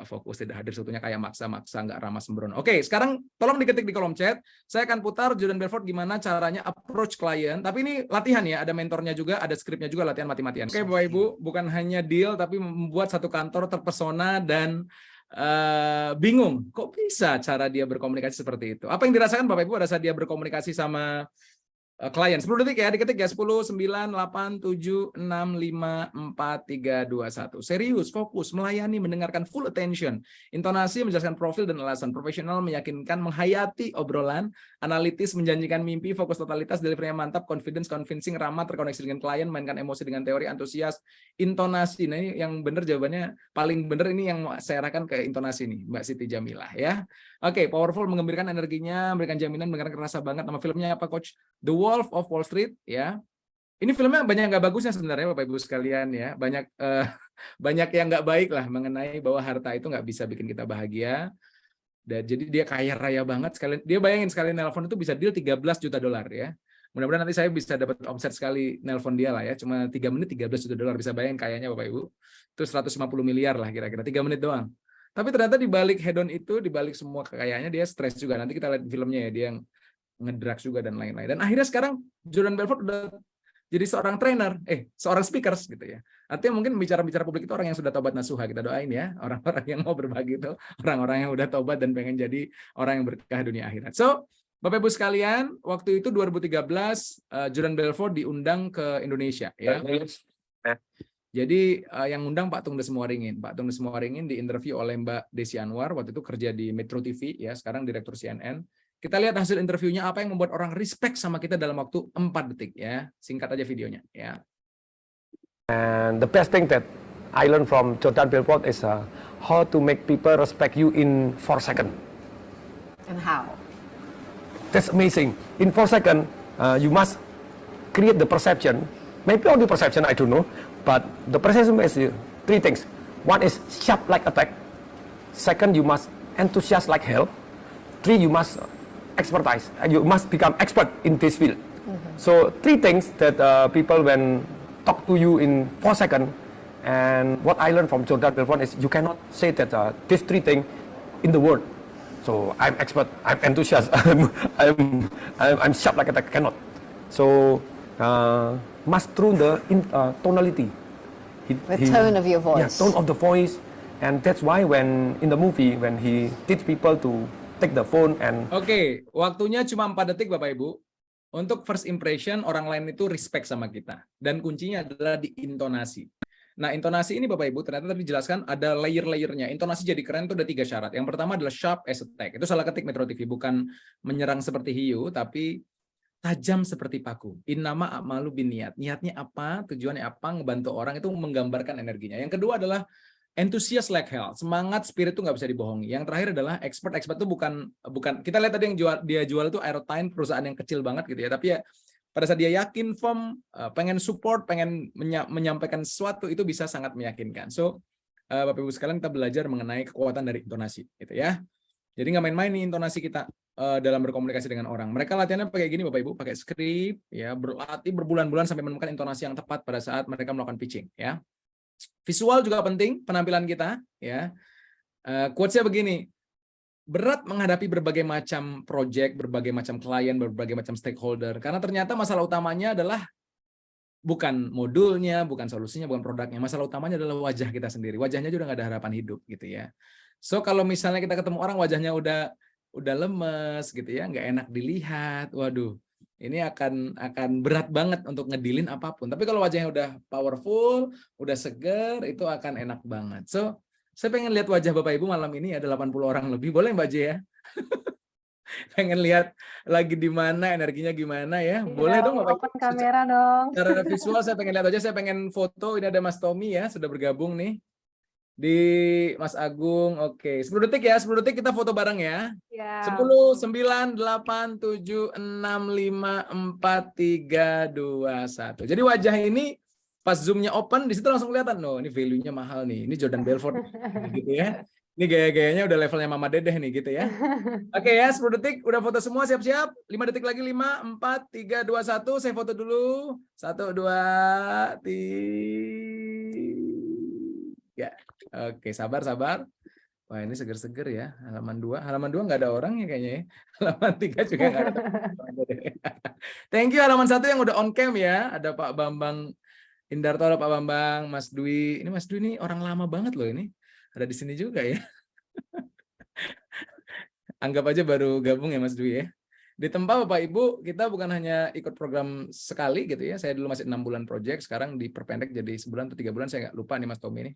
fokus, tidak hadir seutuhnya, kayak maksa-maksa, nggak ramah, sembrono. Oke, sekarang tolong diketik di kolom chat. Saya akan putar Jordan Belfort gimana caranya approach klien. Tapi ini latihan ya, ada mentornya juga, ada skripnya juga, latihan mati-matian. Oke, Bapak Ibu, bukan hanya deal, tapi membuat satu kantor terpesona dan bingung, kok bisa cara dia berkomunikasi seperti itu? Apa yang dirasakan Bapak Ibu pada saat dia berkomunikasi sama klien? 10 detik ya, diketik ya. 10, 9, 8, 7, 6, 5, 4, 3, 2, 1. Serius, fokus, melayani, mendengarkan, full attention. Intonasi, menjelaskan profil dan alasan. Profesional, meyakinkan, menghayati obrolan. Analitis, menjanjikan mimpi. Fokus totalitas, delivery-nya mantap. Confidence, convincing, ramah, terkoneksi dengan klien. Mainkan emosi dengan teori. Antusias, intonasi. Nah ini yang benar jawabannya, paling benar ini yang saya arahkan ke intonasi nih, Mbak Siti Jamilah ya. Oke, powerful, mengembirakan energinya, memberikan jaminan, mendengarkan rasa banget. Nama filmnya apa, Coach? The Wolf of Wall Street ya. Ini filmnya banyak nggak bagusnya sebenarnya Bapak Ibu sekalian ya. Banyak yang nggak baik lah mengenai bahwa harta itu nggak bisa bikin kita bahagia. Dan jadi dia kaya raya banget sekali. Dia bayangin sekali nelpon itu bisa deal $13 juta ya. Mudah-mudahan nanti saya bisa dapat omset sekali nelpon dia lah ya. Cuma 3 menit $13 juta. Bisa bayangin kayanya Bapak Ibu. Itu 150 miliar lah kira-kira 3 menit doang. Tapi ternyata di balik hedon itu, di balik semua kekayaannya dia stres juga. Nanti kita lihat filmnya ya, dia yang ngedrugs juga dan lain-lain. Dan akhirnya sekarang Jordan Belfort udah jadi seorang trainer, seorang speakers gitu ya. Artinya mungkin bicara-bicara publik itu orang yang sudah tobat nasuha, kita doain ya. Orang-orang yang mau berbagi itu, orang-orang yang udah tobat dan pengen jadi orang yang berkah dunia akhirat. So, Bapak Ibu sekalian, waktu itu 2013 Jordan Belfort diundang ke Indonesia ya. Jadi yang undang Pak Tung Desmowaringin. Pak Tung Desmowaringin diinterview oleh Mbak Desi Anwar, waktu itu kerja di Metro TV ya, sekarang direktur CNN. Kita lihat hasil interviewnya, apa yang membuat orang respect sama kita dalam waktu 4 detik ya. Singkat aja videonya ya. And the best thing that I learned from Jordan Belfort is how to make people respect you in 4 seconds. And how? That's amazing. In 4 seconds, you must create the perception. Maybe only perception, I don't know. But the perception is 3 things. One is sharp like attack. Second, you must enthusiast like hell. 3, you must expertise. You must become expert in this field. So 3 things that people when talk to you in 4 seconds. And what I learned from Jordan Belfort is you cannot say that these 3 things in the world. So I'm expert, I'm enthusiast, I'm sharp like attack. Cannot. So must through the tonality. The tone of your voice. Yeah, tone of the voice. And that's why when in the movie, when he teach people to take the phone and... Oke, waktunya cuma 4 detik Bapak Ibu. Untuk first impression, orang lain itu respect sama kita. Dan kuncinya adalah di intonasi. Nah, intonasi ini Bapak Ibu, ternyata tadi dijelaskan ada layer-layernya. Intonasi jadi keren itu ada 3 syarat. Yang pertama adalah sharp as attack. Itu salah ketik Metro TV. Bukan menyerang seperti hiu, tapi tajam seperti paku. Innama a'malu binniat. Niatnya apa, tujuannya apa, ngebantu orang, itu menggambarkan energinya. Yang kedua adalah enthusiast like hell, semangat, spirit itu nggak bisa dibohongi. Yang terakhir adalah expert itu bukan kita lihat tadi yang dia jual itu Aerotyne, perusahaan yang kecil banget gitu ya, tapi ya pada saat dia yakin, firm, pengen support, pengen menyampaikan sesuatu, itu bisa sangat meyakinkan. So, Bapak Ibu sekalian, kita belajar mengenai kekuatan dari intonasi, gitu ya. Jadi nggak main-main nih intonasi kita dalam berkomunikasi dengan orang. Mereka latihannya pakai gini, Bapak Ibu, pakai skrip, ya, berlatih berbulan-bulan sampai menemukan intonasi yang tepat pada saat mereka melakukan pitching, ya. Visual juga penting, penampilan kita, ya. Quotes-nya begini. Berat menghadapi berbagai macam project, berbagai macam klien, berbagai macam stakeholder. Karena ternyata masalah utamanya adalah bukan modulnya, bukan solusinya, bukan produknya. Masalah utamanya adalah wajah kita sendiri. Wajahnya juga nggak ada harapan hidup, gitu ya. So kalau misalnya kita ketemu orang wajahnya udah lemes, gitu ya, nggak enak dilihat. Waduh, ini akan berat banget untuk ngedilin apapun. Tapi kalau wajahnya udah powerful, udah seger, itu akan enak banget. So saya pengen lihat wajah Bapak Ibu malam ini, ada 80 orang lebih. Boleh Mbak J ya? Pengen lihat lagi di mana, energinya gimana ya? Boleh dong Bapak Ibu. Open kamera dong. Secara visual saya pengen lihat aja, saya pengen foto. Ini ada Mas Tommy ya, sudah bergabung nih. Di Mas Agung, oke. 10 detik ya, 10 detik kita foto bareng ya. Ya. 10, 9, 8, 7, 6, 5, 4, 3, 2, 1. Jadi wajah ini pas zoom-nya open, di situ langsung kelihatan, no, ini value-nya mahal nih, ini Jordan Belfort, gitu ya. Ini gaya-gayanya udah levelnya Mama Dedeh nih, gitu ya. Oke ya, 10 detik, udah foto semua, siap-siap. 5 detik lagi, 5, 4, 3, 2, 1, saya foto dulu. 1, 2, 3. Oke, sabar. Wah, ini seger-seger ya. Halaman 2 nggak ada orang ya kayaknya ya. Halaman 3 juga nggak ada. Thank you halaman 1 yang udah on cam ya. Ada Pak Bambang Indarto, Pak Bambang, Mas Dwi. Ini Mas Dwi ini orang lama banget loh ini. Ada di sini juga ya. Anggap aja baru gabung ya Mas Dwi ya. Di tempat Bapak Ibu, kita bukan hanya ikut program sekali gitu ya. Saya dulu masih 6 bulan project, sekarang diperpendek jadi sebulan atau 3 bulan, saya nggak lupa nih Mas Tommy ini.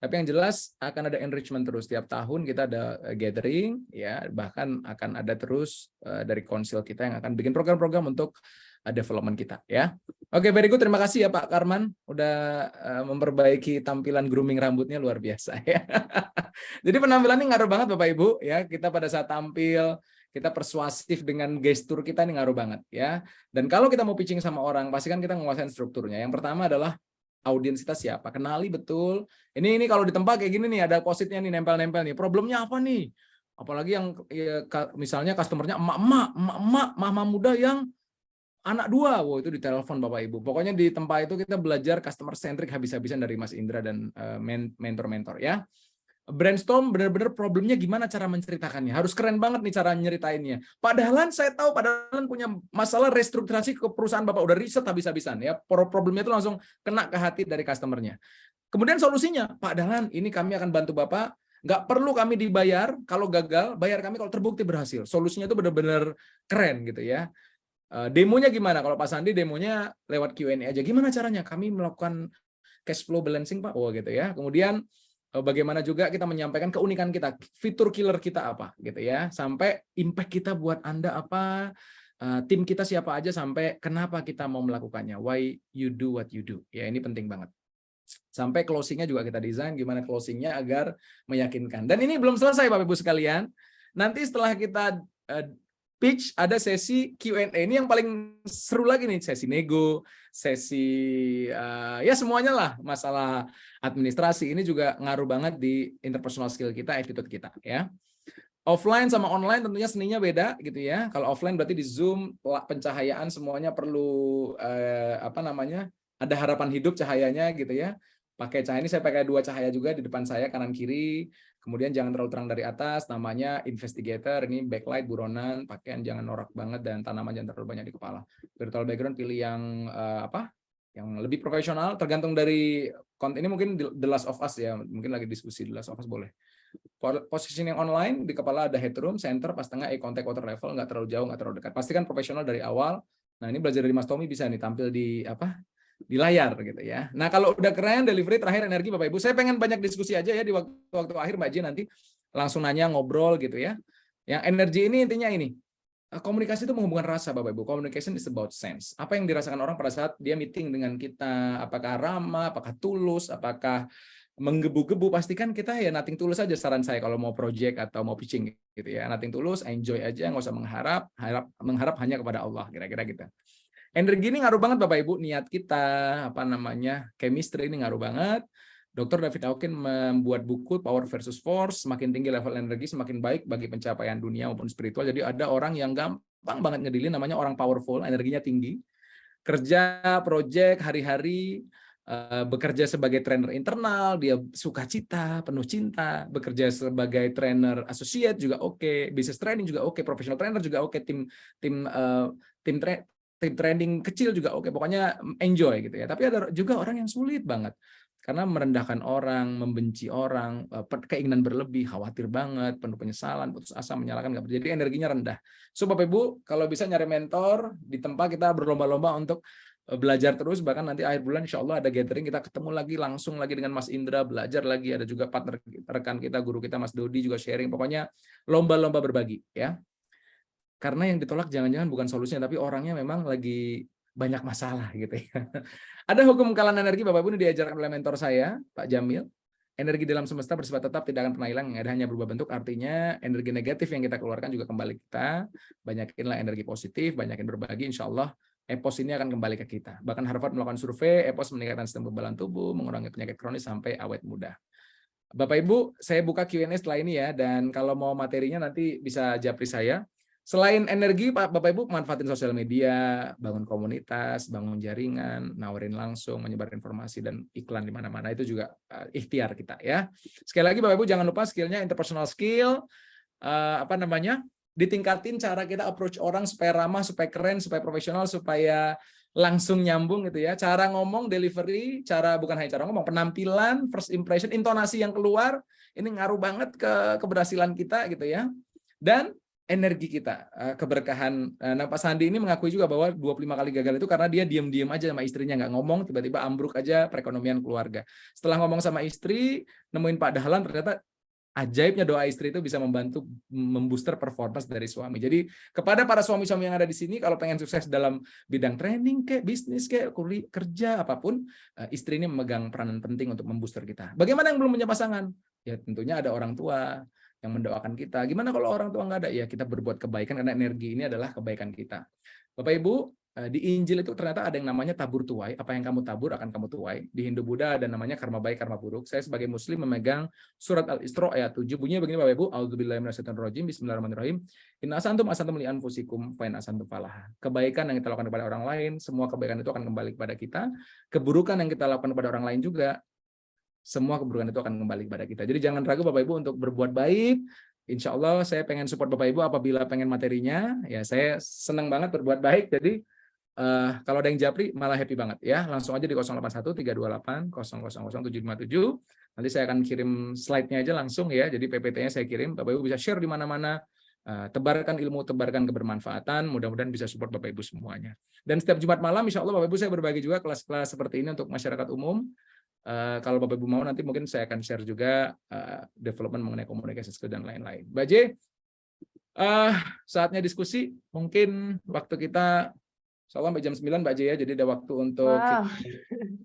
Tapi yang jelas akan ada enrichment terus. Tiap tahun kita ada gathering, ya, bahkan akan ada terus dari konsil kita yang akan bikin program-program untuk development kita ya. Oke, very good. Terima kasih ya Pak Karman udah memperbaiki tampilan grooming rambutnya luar biasa ya. Jadi penampilan ini ngaruh banget Bapak Ibu ya. Kita pada saat tampil kita persuasif dengan gestur kita ini ngaruh banget ya. Dan kalau kita mau pitching sama orang, pastikan kita menguasai strukturnya. Yang pertama adalah audiens kita siapa, kenali betul. Ini kalau di tempat kayak gini nih ada post-itnya nih nempel-nempel nih. Problemnya apa nih? Apalagi yang ya, misalnya customernya emak-emak, mama muda yang anak 2, wow itu ditelepon Bapak Ibu. Pokoknya di tempat itu kita belajar customer centric habis-habisan dari Mas Indra dan mentor-mentor ya. Brainstorm benar-benar problemnya gimana cara menceritakannya. Harus keren banget nih cara nyeritainnya. Padahal saya tahu padahal punya masalah restrukturasi ke perusahaan Bapak udah riset habis-habisan ya. Problemnya itu langsung kena ke hati dari customernya. Kemudian solusinya, Pak Dahlan, ini kami akan bantu Bapak. Nggak perlu kami dibayar kalau gagal, bayar kami kalau terbukti berhasil. Solusinya itu benar-benar keren gitu ya. Demonya gimana? Kalau Pak Sandi demonya lewat Q&A aja. Gimana caranya? Kami melakukan cash flow balancing Pak. Oh gitu ya. Kemudian bagaimana juga kita menyampaikan keunikan kita, fitur killer kita apa gitu ya. Sampai impact kita buat Anda apa, tim kita siapa aja, sampai kenapa kita mau melakukannya. Why you do what you do. Ya ini penting banget. Sampai closingnya juga kita desain gimana closingnya agar meyakinkan. Dan ini belum selesai Bapak Ibu sekalian. Nanti setelah kita pitch ada sesi Q&A. Ini yang paling seru lagi nih, sesi nego, sesi ya semuanya lah, masalah administrasi ini juga ngaruh banget di interpersonal skill kita, attitude kita ya. Offline sama online tentunya seninya beda gitu ya. Kalau offline berarti di Zoom pencahayaan semuanya perlu ada harapan hidup cahayanya gitu ya. Pakai cahaya ini saya pakai 2 cahaya juga di depan saya kanan kiri. Kemudian jangan terlalu terang dari atas, namanya investigator, ini backlight, buronan, pakaian jangan norak banget, dan tanaman jangan terlalu banyak di kepala. Virtual background pilih yang yang lebih profesional, tergantung dari konten. Ini mungkin The Last of Us ya, mungkin lagi diskusi The Last of Us boleh. Positioning online, di kepala ada headroom, center, pas tengah eye contact, water level, nggak terlalu jauh, nggak terlalu dekat. Pastikan profesional dari awal. Nah ini belajar dari Mas Tommy bisa nih tampil di di layar gitu ya. Nah kalau udah keren, delivery terakhir energi Bapak Ibu. Saya pengen banyak diskusi aja ya di waktu akhir Mbak J nanti langsung nanya ngobrol gitu ya. Yang energi ini intinya ini. Komunikasi itu menghubungkan rasa Bapak Ibu. Communication is about sense. Apa yang dirasakan orang pada saat dia meeting dengan kita, apakah ramah, apakah tulus, apakah menggebu-gebu, pastikan kita ya nothing tulus aja saran saya kalau mau project atau mau pitching gitu ya. Nothing tulus, enjoy aja, nggak usah mengharap hanya kepada Allah kira-kira gitu. Energi ini ngaruh banget Bapak Ibu, niat kita, chemistry ini ngaruh banget. Dr. David Hawkins membuat buku Power versus Force, semakin tinggi level energi semakin baik bagi pencapaian dunia maupun spiritual. Jadi ada orang yang gampang banget ngedilin, namanya orang powerful, energinya tinggi. Kerja, project, hari-hari, bekerja sebagai trainer internal, dia sukacita, penuh cinta, bekerja sebagai trainer associate juga oke, business training juga oke, professional trainer juga oke, tim training kecil juga oke, pokoknya enjoy gitu ya. Tapi ada juga orang yang sulit banget karena merendahkan orang, membenci orang, keinginan berlebih, khawatir banget, penuh penyesalan, putus asa, menyalahkan, nggak berjadi, energinya rendah. So Bapak Ibu, kalau bisa nyari mentor, di tempat kita berlomba-lomba untuk belajar terus, bahkan nanti akhir bulan insya Allah ada gathering, kita ketemu lagi langsung lagi dengan Mas Indra, belajar lagi, ada juga partner rekan kita, guru kita Mas Dodi juga sharing, pokoknya lomba-lomba berbagi ya. Karena yang ditolak jangan-jangan bukan solusinya, tapi orangnya memang lagi banyak masalah gitu ya. Ada hukum kalan energi Bapak Ibu ini diajarkan oleh mentor saya, Pak Jamil. Energi dalam semesta bersifat tetap, tidak akan pernah hilang, ada hanya berubah bentuk. Artinya energi negatif yang kita keluarkan juga kembali kita. Banyakinlah energi positif, banyakin berbagi, insya Allah EPOS ini akan kembali ke kita. Bahkan Harvard melakukan survei, EPOS meningkatkan sistem kekebalan tubuh, mengurangi penyakit kronis sampai awet muda. Bapak Ibu, saya buka Q&A setelah ini ya, dan kalau mau materinya nanti bisa japri saya. Selain energi, Bapak Ibu manfaatin sosial media, bangun komunitas, bangun jaringan, nawarin langsung, menyebar informasi dan iklan di mana-mana, itu juga ikhtiar kita ya. Sekali lagi Bapak Ibu jangan lupa skillnya interpersonal skill, ditingkatin cara kita approach orang supaya ramah, supaya keren, supaya profesional, supaya langsung nyambung gitu ya. Cara ngomong, delivery, bukan hanya cara ngomong, penampilan, first impression, intonasi yang keluar, ini ngaruh banget ke keberhasilan kita gitu ya. Dan energi kita, keberkahan. Nah, Pak Sandi ini mengakui juga bahwa 25 kali gagal itu karena dia diam-diam aja sama istrinya, nggak ngomong, tiba-tiba ambruk aja perekonomian keluarga. Setelah ngomong sama istri, nemuin Pak Dahlan, ternyata ajaibnya doa istri itu bisa membantu membooster performance dari suami. Jadi kepada para suami-suami yang ada di sini, kalau pengen sukses dalam bidang training, kayak bisnis, kayak kerja, apapun, istri ini memegang peranan penting untuk membooster kita. Bagaimana yang belum punya pasangan? Ya tentunya ada orang tua yang mendoakan kita. Gimana kalau orang tua nggak ada? Ya kita berbuat kebaikan karena energi ini adalah kebaikan kita. Bapak Ibu, di Injil itu ternyata ada yang namanya tabur tuai. Apa yang kamu tabur akan kamu tuai. Di Hindu Buddha ada namanya karma baik, karma buruk. Saya sebagai Muslim memegang surat Al-Isra ayat 7. Bunyinya begini Bapak Ibu. A'udzubillahi minasyaitonirrajim. Bismillahirrahmanirrahim. Inna asantum li anfusikum fa in asantum falaha. Kebaikan yang kita lakukan kepada orang lain, semua kebaikan itu akan kembali kepada kita. Keburukan yang kita lakukan kepada orang lain juga, semua keburukan itu akan kembali kepada kita. Jadi jangan ragu Bapak Ibu untuk berbuat baik. Insya Allah saya pengen support Bapak Ibu apabila pengen materinya. Ya saya senang banget berbuat baik. Jadi kalau ada yang japri malah happy banget ya. Langsung aja di 081-328-000-757. Nanti saya akan kirim slide-nya aja langsung ya. Jadi PPT-nya saya kirim. Bapak Ibu bisa share di mana-mana. Tebarkan ilmu, tebarkan kebermanfaatan. Mudah-mudahan bisa support Bapak Ibu semuanya. Dan setiap Jumat malam Insya Allah Bapak Ibu saya berbagi juga kelas-kelas seperti ini untuk masyarakat umum. Kalau Bapak Ibu mau nanti mungkin saya akan share juga development mengenai komunikasi skill dan lain-lain. Mbak J, saatnya diskusi. Mungkin waktu kita sampai jam 9 Mbak J ya, jadi ada waktu untuk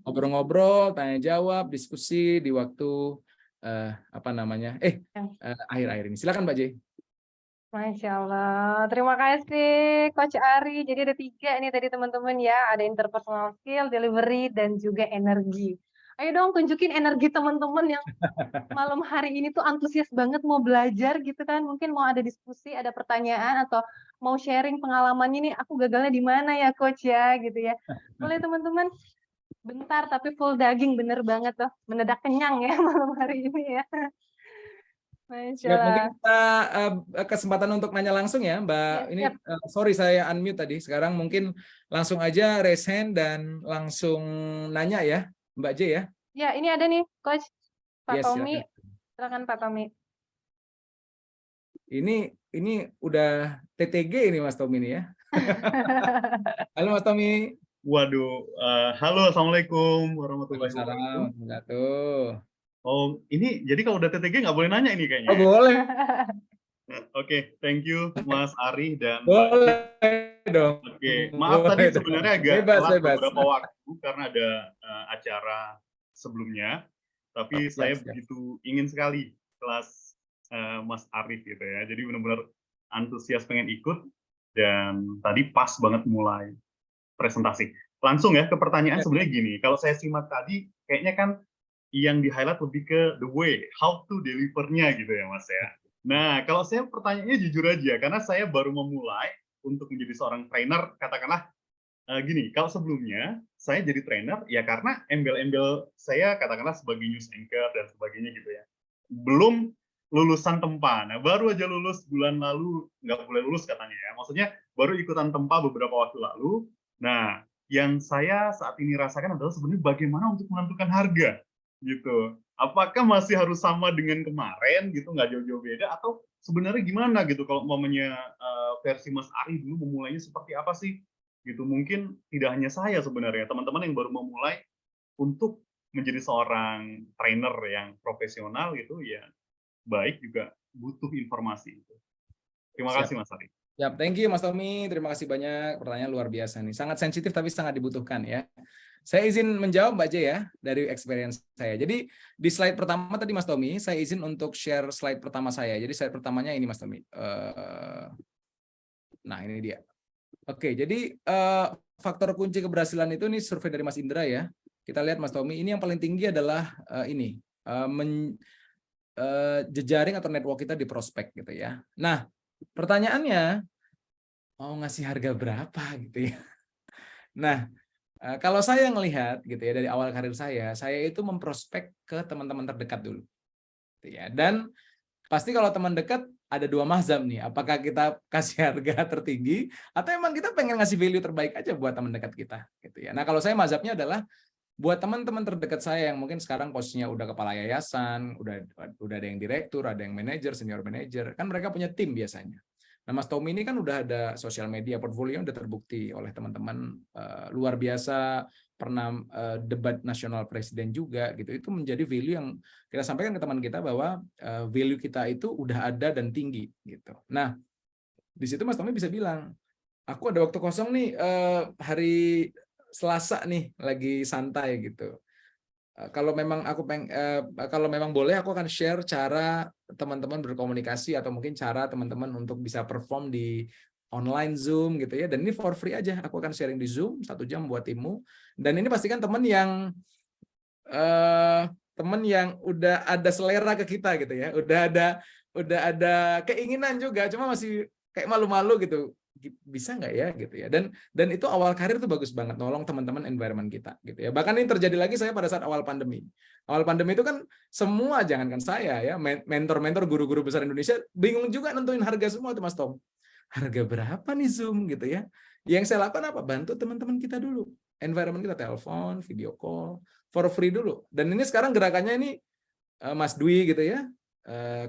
ngobrol-ngobrol, tanya jawab, diskusi di waktu akhir-akhir ini. Silakan Mbak J. Masya Allah, terima kasih Coach Ari. Jadi ada 3 nih tadi teman-teman ya, ada interpersonal skill, delivery, dan juga energi. Ayo dong tunjukin energi teman-teman yang malam hari ini tuh antusias banget mau belajar gitu kan. Mungkin mau ada diskusi, ada pertanyaan, atau mau sharing pengalamannya nih, aku gagalnya di mana ya Coach ya gitu ya. Boleh teman-teman, bentar tapi full daging, bener banget tuh. Mendadak kenyang ya malam hari ini ya. Masya Allah. Mungkin kita kesempatan untuk nanya langsung ya Mbak. Ini sorry saya unmute tadi. Sekarang mungkin langsung aja raise hand dan langsung nanya ya. Mbak J ya? Ya, ini ada nih, Coach. Pak Tommy. Silakan. Silakan Pak Tommy. Ini udah TTG ini Mas Tommy ini ya. Halo Mas Tommy. Waduh, halo Assalamualaikum warahmatullahi wabarakatuh. Oh, ini jadi kalau udah TTG nggak boleh nanya ini kayaknya. Oh, boleh. Oke, thank you Mas Ari dan boleh dong. Oke, maaf tadi sebenarnya agak telat beberapa waktu karena ada acara sebelumnya, tapi saya begitu ingin sekali kelas Mas Arif gitu ya. Jadi benar-benar antusias pengen ikut dan tadi pas banget mulai. presentasi. Langsung ya ke pertanyaan, sebenarnya gini, kalau saya simak tadi, kayaknya kan yang di-highlight lebih ke the way, how to deliver-nya gitu ya Mas ya. Nah, kalau saya pertanyaannya jujur aja, karena saya baru memulai untuk menjadi seorang trainer, katakanlah gini, kalau sebelumnya saya jadi trainer, ya karena embel-embel saya katakanlah sebagai news anchor dan sebagainya gitu ya. Belum lulusan Tempa. Nah, baru aja lulus bulan lalu, nggak boleh lulus katanya ya. Maksudnya baru ikutan Tempa beberapa waktu lalu. Nah, yang saya saat ini rasakan adalah sebenarnya bagaimana untuk menentukan harga gitu. Apakah masih harus sama dengan kemarin gitu, nggak jauh-jauh beda, atau sebenarnya gimana gitu kalau umpamanya versi Mas Ari dulu memulainya seperti apa sih? Gitu, mungkin tidak hanya saya sebenarnya, teman-teman yang baru memulai untuk menjadi seorang trainer yang profesional gitu ya, baik juga butuh informasi itu. Terima kasih Mas Ari. Yap, thank you Mas Tommy. Terima kasih banyak. Pertanyaan luar biasa nih. Sangat sensitif tapi sangat dibutuhkan ya. Saya izin menjawab Mbak J ya dari experience saya. Jadi di slide pertama tadi Mas Tommy, saya izin untuk share slide pertama saya. Jadi slide pertamanya ini Mas Tommy. Nah ini dia. Oke, jadi faktor kunci keberhasilan itu nih survei dari Mas Indra ya. Kita lihat Mas Tommy, ini yang paling tinggi adalah jejaring atau network kita di prospek gitu ya. Nah, pertanyaannya mau ngasih harga berapa gitu ya. Nah, kalau saya ngelihat gitu ya dari awal karir saya itu memprospek ke teman-teman terdekat dulu. Gitu ya. Dan pasti kalau teman dekat ada dua mazhab nih, apakah kita kasih harga tertinggi atau emang kita pengen ngasih value terbaik aja buat teman dekat kita gitu ya. Nah, kalau saya mazhabnya adalah buat teman-teman terdekat saya yang mungkin sekarang posisinya udah kepala yayasan, udah ada yang direktur, ada yang manajer, senior manajer, kan mereka punya tim biasanya. Nah, Mas Tommy ini kan udah ada sosial media, portfolio udah terbukti oleh teman-teman luar biasa, pernah debat nasional presiden juga gitu. Itu menjadi value yang kita sampaikan ke teman kita bahwa value kita itu udah ada dan tinggi gitu. Nah, di situ Mas Tommy bisa bilang, aku ada waktu kosong nih hari Selasa nih lagi santai gitu. Kalau memang kalau memang boleh aku akan share cara teman-teman berkomunikasi atau mungkin cara teman-teman untuk bisa perform di online Zoom gitu ya. Dan ini for free aja. Aku akan sharing di Zoom 1 jam buat timmu. Dan ini pastikan teman yang udah ada selera ke kita gitu ya. Udah ada keinginan juga, cuma masih kayak malu-malu gitu. Bisa nggak ya gitu ya, dan itu awal karir tuh bagus banget nolong teman-teman environment kita gitu ya. Bahkan ini terjadi lagi saya pada saat awal pandemi itu kan semua, jangankan saya ya, mentor-mentor guru-guru besar Indonesia bingung juga nentuin harga semua tuh Mas Tom, harga berapa nih Zoom gitu ya. Yang saya lakukan apa, bantu teman-teman kita dulu, environment kita, telepon, video call for free dulu. Dan ini sekarang gerakannya ini Mas Dwi gitu ya,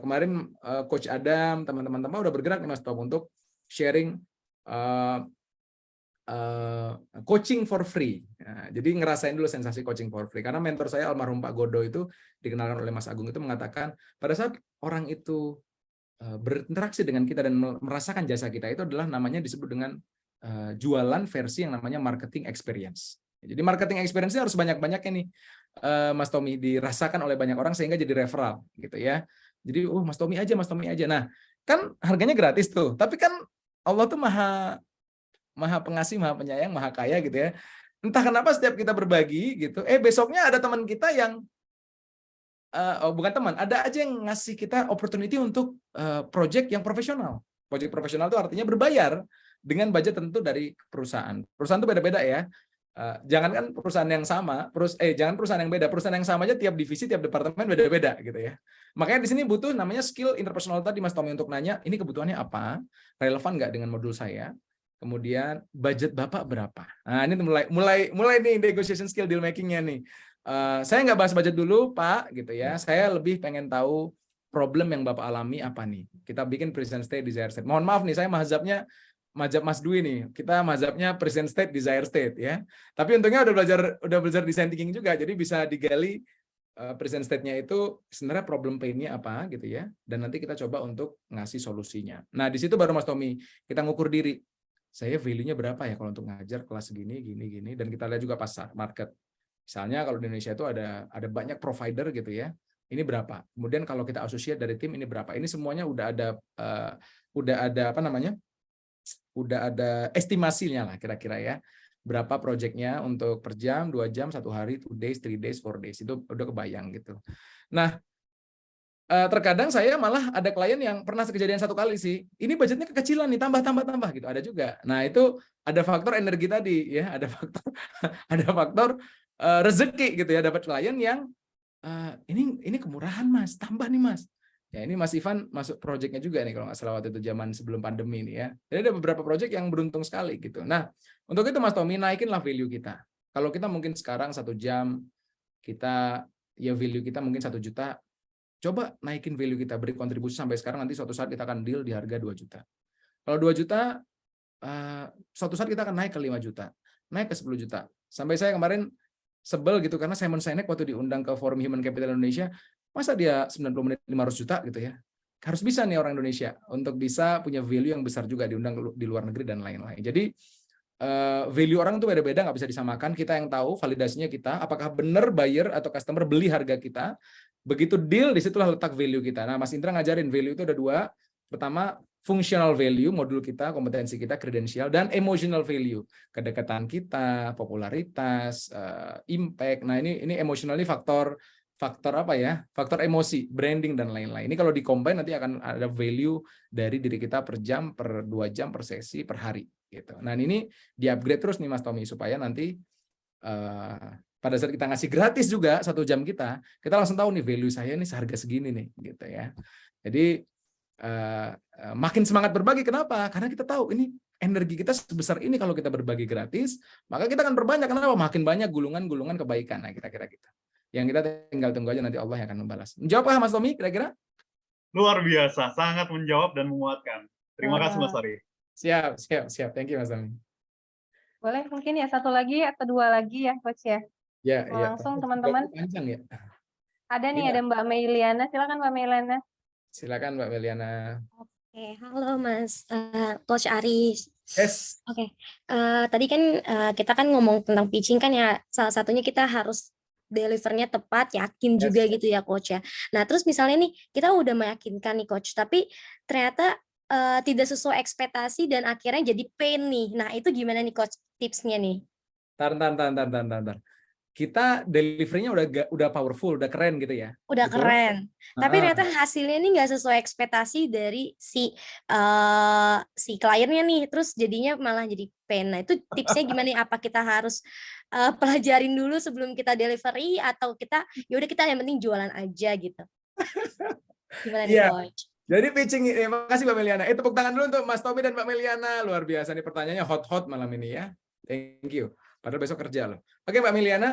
kemarin Coach Adam, teman-teman udah bergerak nih Mas Tom untuk sharing coaching for free. Nah, jadi ngerasain dulu sensasi coaching for free. Karena mentor saya almarhum Pak Godo itu dikenalkan oleh Mas Agung itu mengatakan pada saat orang itu berinteraksi dengan kita dan merasakan jasa kita, itu adalah namanya disebut dengan jualan versi yang namanya marketing experience. Jadi marketing experience harus banyak-banyaknya nih Mas Tommy, dirasakan oleh banyak orang sehingga jadi referral gitu ya. Jadi Mas Tommy aja. Nah, kan harganya gratis tuh. Tapi kan Allah tuh maha pengasih, maha penyayang, maha kaya gitu ya. Entah kenapa setiap kita berbagi gitu, besoknya ada teman kita yang bukan teman, ada aja yang ngasih kita opportunity untuk project yang profesional. Project profesional itu artinya berbayar dengan budget tentu dari perusahaan. Perusahaan itu beda-beda ya. Jangankan perusahaan yang sama, jangan perusahaan yang beda, perusahaan yang sama aja tiap divisi, tiap departemen beda-beda gitu ya. Makanya di sini butuh namanya skill interpersonal tadi Mas Tommy, untuk nanya ini kebutuhannya apa, relevan nggak dengan modul saya, kemudian budget Bapak berapa. Nah ini mulai nih negotiation skill, deal makingnya nih. Saya nggak bahas budget dulu Pak gitu ya, saya lebih pengen tahu problem yang Bapak alami apa nih. Kita bikin present state, desire state. Mohon maaf nih, saya mazhabnya mazhab Mas Dwi nih, kita mazhabnya present state, desire state ya. Tapi untungnya udah belajar design thinking juga, jadi bisa digali present state-nya itu sebenarnya problem pain-nya apa gitu ya, dan nanti kita coba untuk ngasih solusinya. Nah di situ baru Mas Tommy kita ngukur diri, saya value-nya berapa ya kalau untuk ngajar kelas gini, dan kita lihat juga pasar market. Misalnya kalau di Indonesia itu ada banyak provider gitu ya, ini berapa. Kemudian kalau kita associate dari tim ini berapa. Ini semuanya udah ada apa namanya? Udah ada estimasinya lah kira-kira ya. berapa projectnya untuk per jam, 2 jam, 1 hari, 2 days, 3 days, 4 days. Itu udah kebayang gitu. Nah, terkadang saya malah ada klien yang pernah kejadian 1 kali sih. Ini budgetnya kekecilan nih, tambah gitu. Ada juga. Nah, itu ada faktor energi tadi ya, ada faktor rezeki gitu ya, dapat klien yang ini kemurahan Mas, tambah nih Mas. Ya, ini Mas Ivan masuk proyeknya juga nih kalau nggak salah waktu itu zaman sebelum pandemi ini ya. Jadi ada beberapa proyek yang beruntung sekali gitu. Nah, untuk itu Mas Tommy, naikinlah value kita. Kalau kita mungkin sekarang 1 jam kita ya value kita mungkin 1 juta, coba naikin value kita, beri kontribusi sampai sekarang, nanti suatu saat kita akan deal di harga 2 juta. Kalau 2 juta, suatu saat kita akan naik ke 5 juta, naik ke 10 juta. Sampai saya kemarin sebel gitu, karena Simon Sinek waktu diundang ke Forum Human Capital Indonesia, masa dia 90 menit 500 juta gitu ya. Harus bisa nih orang Indonesia, untuk bisa punya value yang besar juga, diundang di luar negeri dan lain-lain. Jadi, value orang itu beda-beda, nggak bisa disamakan. Kita yang tahu validasinya kita, apakah benar buyer atau customer beli harga kita. Begitu deal, disitulah letak value kita. Nah, Mas Indra ngajarin value itu ada 2. Pertama, functional value, modul kita, kompetensi kita, kredensial, dan emotional value, kedekatan kita, popularitas, impact. Nah, ini emotional, ini faktor apa ya? Faktor emosi, branding dan lain-lain. Ini kalau di-combine nanti akan ada value dari diri kita per jam, per 2 jam, per sesi, per hari gitu. Nah, ini di-upgrade terus nih Mas Tommy, supaya nanti pada saat kita ngasih gratis juga 1 jam kita langsung tahu nih value saya ini seharga segini nih gitu ya. Jadi makin semangat berbagi. Kenapa? Karena kita tahu ini energi kita sebesar ini kalau kita berbagi gratis, maka kita akan berbanyak. Kenapa? Makin banyak gulungan-gulungan kebaikan. Nah, kira-kira gitu. Yang kita tinggal tunggu aja, nanti Allah yang akan membalas. Menjawabkah Mas Tommy kira-kira? Luar biasa, sangat menjawab dan menguatkan. Terima kasih Mas Arif. Siap. Thank you Mas Tommy. Boleh mungkin ya 1 lagi atau 2 lagi ya Coach ya? Ya. Langsung teman-teman. Panjang ya. Ada nih, ada Mbak Meliana. Silakan Mbak Meliana. Silakan Mbak Meliana. Oke, halo Mas Coach Aris. Yes. Oke, tadi kan kita kan ngomong tentang pitching kan ya, salah satunya kita harus delivernya tepat, yakin juga gitu ya Coach ya. Nah terus misalnya nih kita udah meyakinkan nih Coach, tapi ternyata tidak sesuai ekspektasi dan akhirnya jadi pain nih. Nah itu gimana nih Coach tipsnya nih? Tar. Kita delivery-nya udah powerful, udah keren gitu ya. Udah keren. Tapi ternyata hasilnya ini nggak sesuai ekspektasi dari si kliennya nih. Terus jadinya malah jadi pain. Nah itu tipsnya gimana nih? Apa kita harus pelajarin dulu sebelum kita delivery, atau kita yaudah kita yang penting jualan aja gitu? Gimana nih Coach? Jadi pitching, terima kasih Mbak Meliana. Tepuk tangan dulu untuk Mas Tommy dan Mbak Meliana. Luar biasa nih pertanyaannya, hot malam ini ya. Thank you. Padahal besok kerja loh. Oke Mbak Meliana,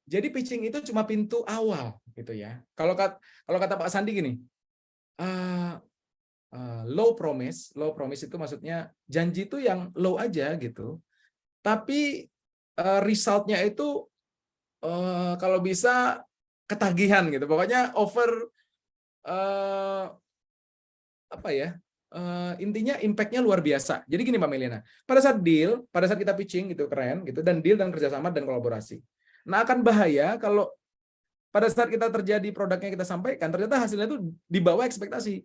jadi pitching itu cuma pintu awal gitu ya. Kalau kata Pak Sandi gini, low promise itu maksudnya janji itu yang low aja gitu. Tapi resultnya itu kalau bisa ketagihan gitu. Pokoknya over intinya impact-nya luar biasa. Jadi gini Mbak Meliana, pada saat kita pitching gitu keren gitu, dan deal dan kerjasama dan kolaborasi. Nah akan bahaya kalau pada saat kita terjadi produknya kita sampaikan, ternyata hasilnya itu di bawah ekspektasi,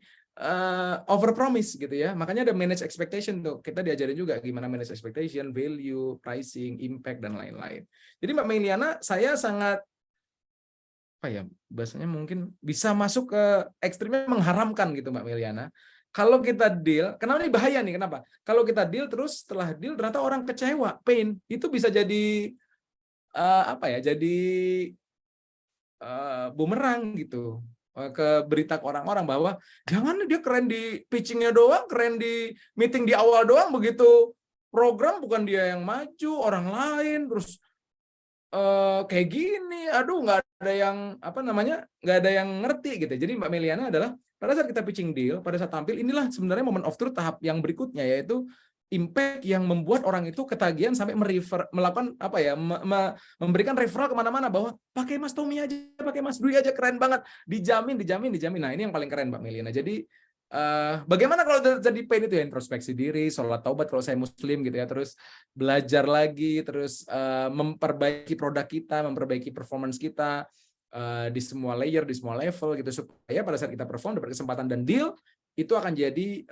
over promise gitu ya. Makanya ada manage expectation tuh, kita diajarin juga gimana manage expectation, value, pricing, impact dan lain-lain. Jadi Mbak Meliana, saya sangat bahasanya mungkin bisa masuk ke ekstrimnya mengharamkan gitu Mbak Meliana. Kalau kita deal, kenapa ini bahaya nih? Kenapa? Kalau kita deal terus setelah deal ternyata orang kecewa, pain, itu bisa jadi jadi bumerang gitu ke berita ke orang-orang bahwa jangan dia keren di pitchingnya doang, keren di meeting di awal doang, begitu program bukan dia yang maju, orang lain, terus kayak gini, aduh nggak ada yang nggak ada yang ngerti gitu. Jadi Mbak Meliana adalah pada saat kita pitching deal, pada saat tampil, inilah sebenarnya moment of truth tahap yang berikutnya, yaitu impact yang membuat orang itu ketagihan sampai melakukan memberikan referral kemana-mana bahwa pakai Mas Tommy aja, pakai Mas Dwi aja, keren banget, dijamin. Nah ini yang paling keren Mbak Meliana. Jadi bagaimana kalau jadi pain itu ya, introspeksi diri, sholat taubat kalau saya muslim gitu ya, terus belajar lagi, terus memperbaiki produk kita, memperbaiki performance kita di semua layer, di semua level gitu, supaya pada saat kita perform dapat kesempatan dan deal itu akan jadi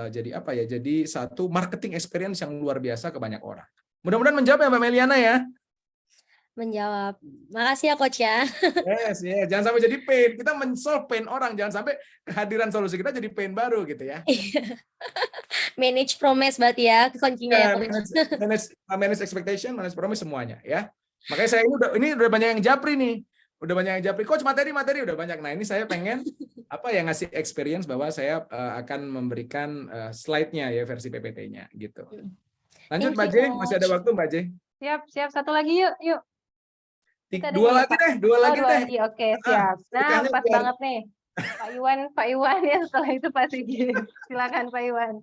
jadi satu marketing experience yang luar biasa ke banyak orang. Mudah-mudahan menjawab ya Mbak Meliana ya. Menjawab. Makasih ya Coach ya. Yes, jangan sampai jadi pain. Kita men-solve pain orang, jangan sampai kehadiran solusi kita jadi pain baru gitu ya. Manage promise berarti ya kuncinya ya Coach. Manage expectation, manage promise semuanya ya. Makanya saya ini udah banyak yang japri nih. Udah banyak yang japri. Coach materi udah banyak. Nah, ini saya pengen ngasih experience bahwa saya akan memberikan slide-nya ya versi PPT-nya gitu. Lanjut Mbak J, masih ada waktu Mbak J. Siap. Satu lagi yuk. Dua lagi deh. Oke, siap. Nah, pas banget nih. Pak Iwan ya, setelah itu Pak Sigit. Silakan Pak Iwan.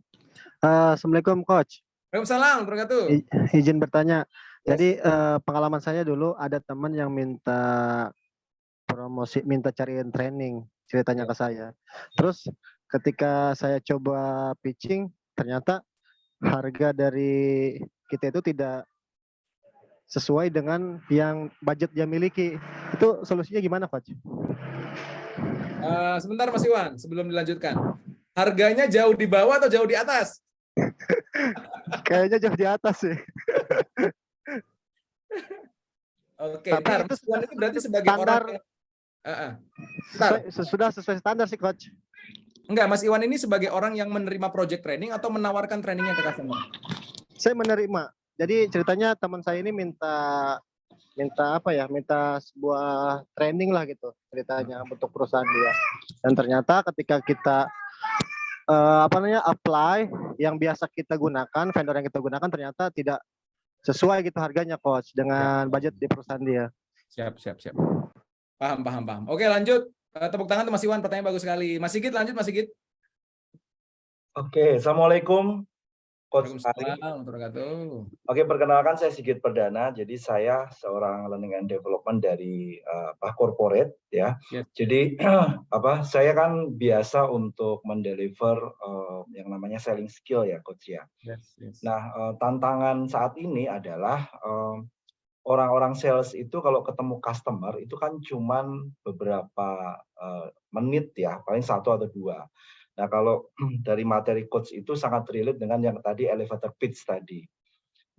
Assalamualaikum Coach. Waalaikumsalam, wabarakatuh. Izin bertanya. Jadi pengalaman saya dulu ada teman yang minta cariin training, ceritanya ke saya. Terus ketika saya coba pitching, ternyata harga dari kita itu tidak sesuai dengan yang budget dia miliki. Itu solusinya gimana, Coach? Sebentar Mas Iwan, sebelum dilanjutkan. Harganya jauh di bawah atau jauh di atas? Kayaknya jauh di atas sih. Oke, ntar Mas Iwan ini berarti sebagai standar, sudah sesuai standar sih, Coach. Enggak, Mas Iwan ini sebagai orang yang menerima project training atau menawarkan trainingnya ke customer? Saya menerima. Jadi ceritanya teman saya ini minta sebuah training lah gitu ceritanya untuk perusahaan dia. Dan ternyata ketika kita apply yang biasa kita gunakan, vendor yang kita gunakan ternyata tidak sesuai gitu harganya Coach dengan budget di perusahaan dia. Siap. Paham. Oke, lanjut. Tepuk tangan tuh Mas Iwan, pertanyaan bagus sekali. Mas Sigit, lanjut Mas Sigit. Oke, Assalamualaikum Coach Ari. Oke, perkenalkan saya Sigit Perdana. Jadi saya seorang learning and development dari corporate ya. Yes. Jadi saya kan biasa untuk mendeliver yang namanya selling skill ya Coach ya. Yes. Nah, tantangan saat ini adalah orang-orang sales itu kalau ketemu customer itu kan cuman beberapa menit ya, paling 1 atau 2. Nah, kalau dari materi coach itu sangat relate dengan yang tadi elevator pitch tadi.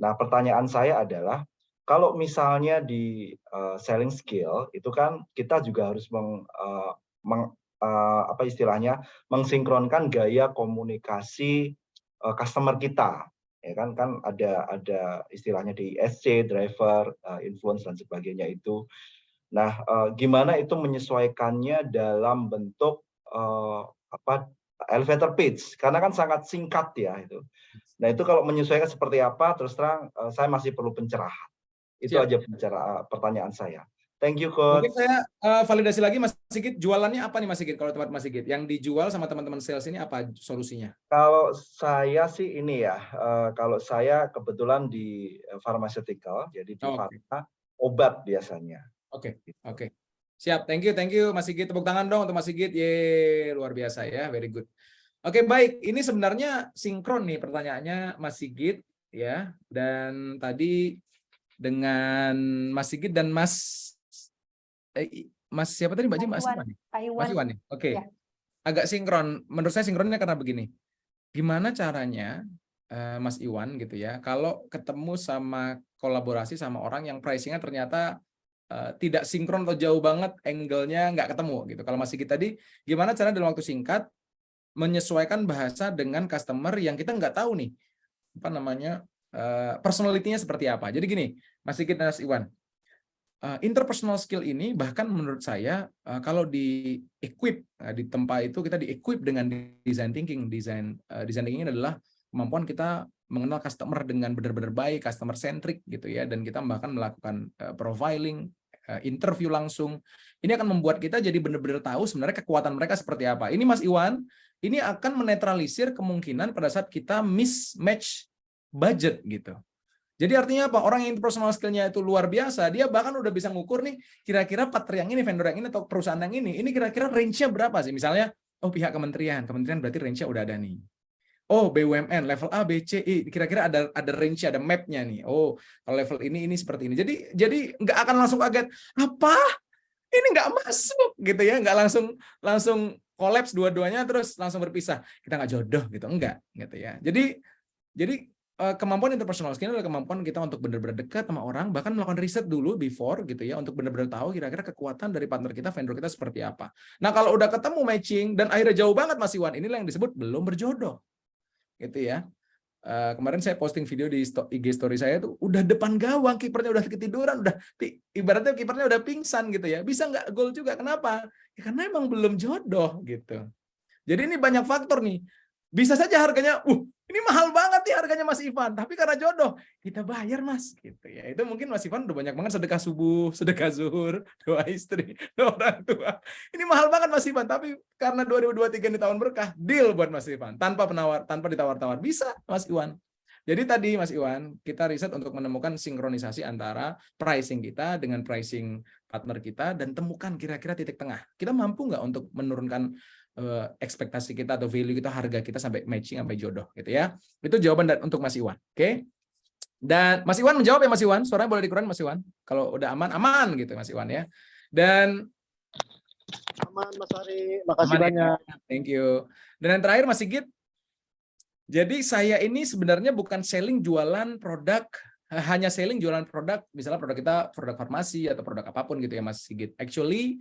Nah, pertanyaan saya adalah kalau misalnya di selling skill itu kan kita juga harus mensinkronkan gaya komunikasi customer kita. Ya kan ada istilahnya di ISC, driver, influence dan sebagainya itu. Nah, gimana itu menyesuaikannya dalam bentuk elevator pitch, karena kan sangat singkat ya itu. Nah, itu kalau menyesuaikan seperti apa, terus terang saya masih perlu pencerahan. Itu aja pertanyaan saya. Thank you, Coach. Mungkin saya validasi lagi Mas Sigit, jualannya apa nih Mas Sigit kalau tempat Mas Sigit? Yang dijual sama teman-teman sales ini apa solusinya? Kalau saya sih ini ya, kalau saya kebetulan di pharmaceutical, jadi di pharma, obat biasanya. Oke. Siap, thank you Mas Sigit. Tepuk tangan dong untuk Mas Sigit. Luar biasa ya, very good. Oke, baik. Ini sebenarnya sinkron nih pertanyaannya Mas Sigit ya. Dan tadi dengan Mas Sigit dan Mas siapa tadi Mbak Ji? Mas Iwan nih. Oke. Ya. Agak sinkron. Menurut saya sinkronnya karena begini. Gimana caranya Mas Iwan gitu ya, kalau ketemu sama kolaborasi sama orang yang pricing-nya ternyata tidak sinkron atau jauh banget, angle-nya nggak ketemu gitu. Kalau Mas Sigit tadi, gimana cara dalam waktu singkat menyesuaikan bahasa dengan customer yang kita nggak tahu nih, personality-nya seperti apa. Jadi gini, Mas Sigit dan Mas Iwan, interpersonal skill ini bahkan menurut saya kalau di-equip di tempat itu kita di-equip dengan design thinking. Design thinking ini adalah kemampuan kita mengenal customer dengan benar-benar baik, customer centric gitu ya, dan kita bahkan melakukan profiling, interview langsung. Ini akan membuat kita jadi benar-benar tahu sebenarnya kekuatan mereka seperti apa. Ini Mas Iwan, ini akan menetralisir kemungkinan pada saat kita mismatch budget gitu. Jadi artinya apa? Orang yang personal skill-nya itu luar biasa, dia bahkan udah bisa ngukur nih kira-kira partner yang ini, vendor yang ini, atau perusahaan yang ini kira-kira range-nya berapa sih? Misalnya, pihak kementerian berarti range-nya udah ada nih. BUMN level A, B, C, I, kira-kira ada range, ada map-nya nih. Kalau level ini seperti ini. Jadi nggak akan langsung kaget. Apa? Ini nggak masuk gitu ya, nggak langsung kolaps dua-duanya terus langsung berpisah. Kita nggak jodoh gitu, enggak gitu ya. Jadi kemampuan interpersonal skill adalah kemampuan kita untuk benar-benar dekat sama orang, bahkan melakukan riset dulu before gitu ya, untuk benar-benar tahu kira-kira kekuatan dari partner kita, vendor kita seperti apa. Nah, kalau udah ketemu matching dan akhirnya jauh banget Mas Iwan, inilah yang disebut belum berjodoh. Gitu ya. Kemarin saya posting video di IG story saya tuh udah depan gawang, kipernya udah ketiduran, udah ibaratnya kipernya udah pingsan gitu ya. Bisa nggak gol juga? Kenapa? Ya, karena emang belum jodoh gitu. Jadi ini banyak faktor nih. Bisa saja harganya, ini mahal banget nih harganya Mas Ivan, tapi karena jodoh kita bayar Mas, gitu ya. Itu mungkin Mas Ivan udah banyak banget sedekah subuh, sedekah zuhur, doa istri, doa orang tua. Ini mahal banget Mas Ivan, tapi karena 2023 ini tahun berkah, deal buat Mas Ivan, tanpa ditawar-tawar, bisa Mas Iwan. Jadi tadi Mas Iwan, kita riset untuk menemukan sinkronisasi antara pricing kita dengan pricing partner kita dan temukan kira-kira titik tengah. Kita mampu nggak untuk menurunkan ekspektasi kita atau value kita, harga kita sampai matching, sampai jodoh gitu ya. Itu jawaban untuk Mas Iwan. Oke. Dan Mas Iwan menjawab ya Mas Iwan, suaranya boleh dikurangin Mas Iwan. Kalau udah aman gitu Mas Iwan ya. Dan aman Mas Ari, makasih banyak. Thank you. Dan yang terakhir Mas Sigit. Jadi saya ini sebenarnya bukan selling jualan produk, hanya selling jualan produk, misalnya produk kita produk farmasi atau produk apapun gitu ya Mas Sigit. Actually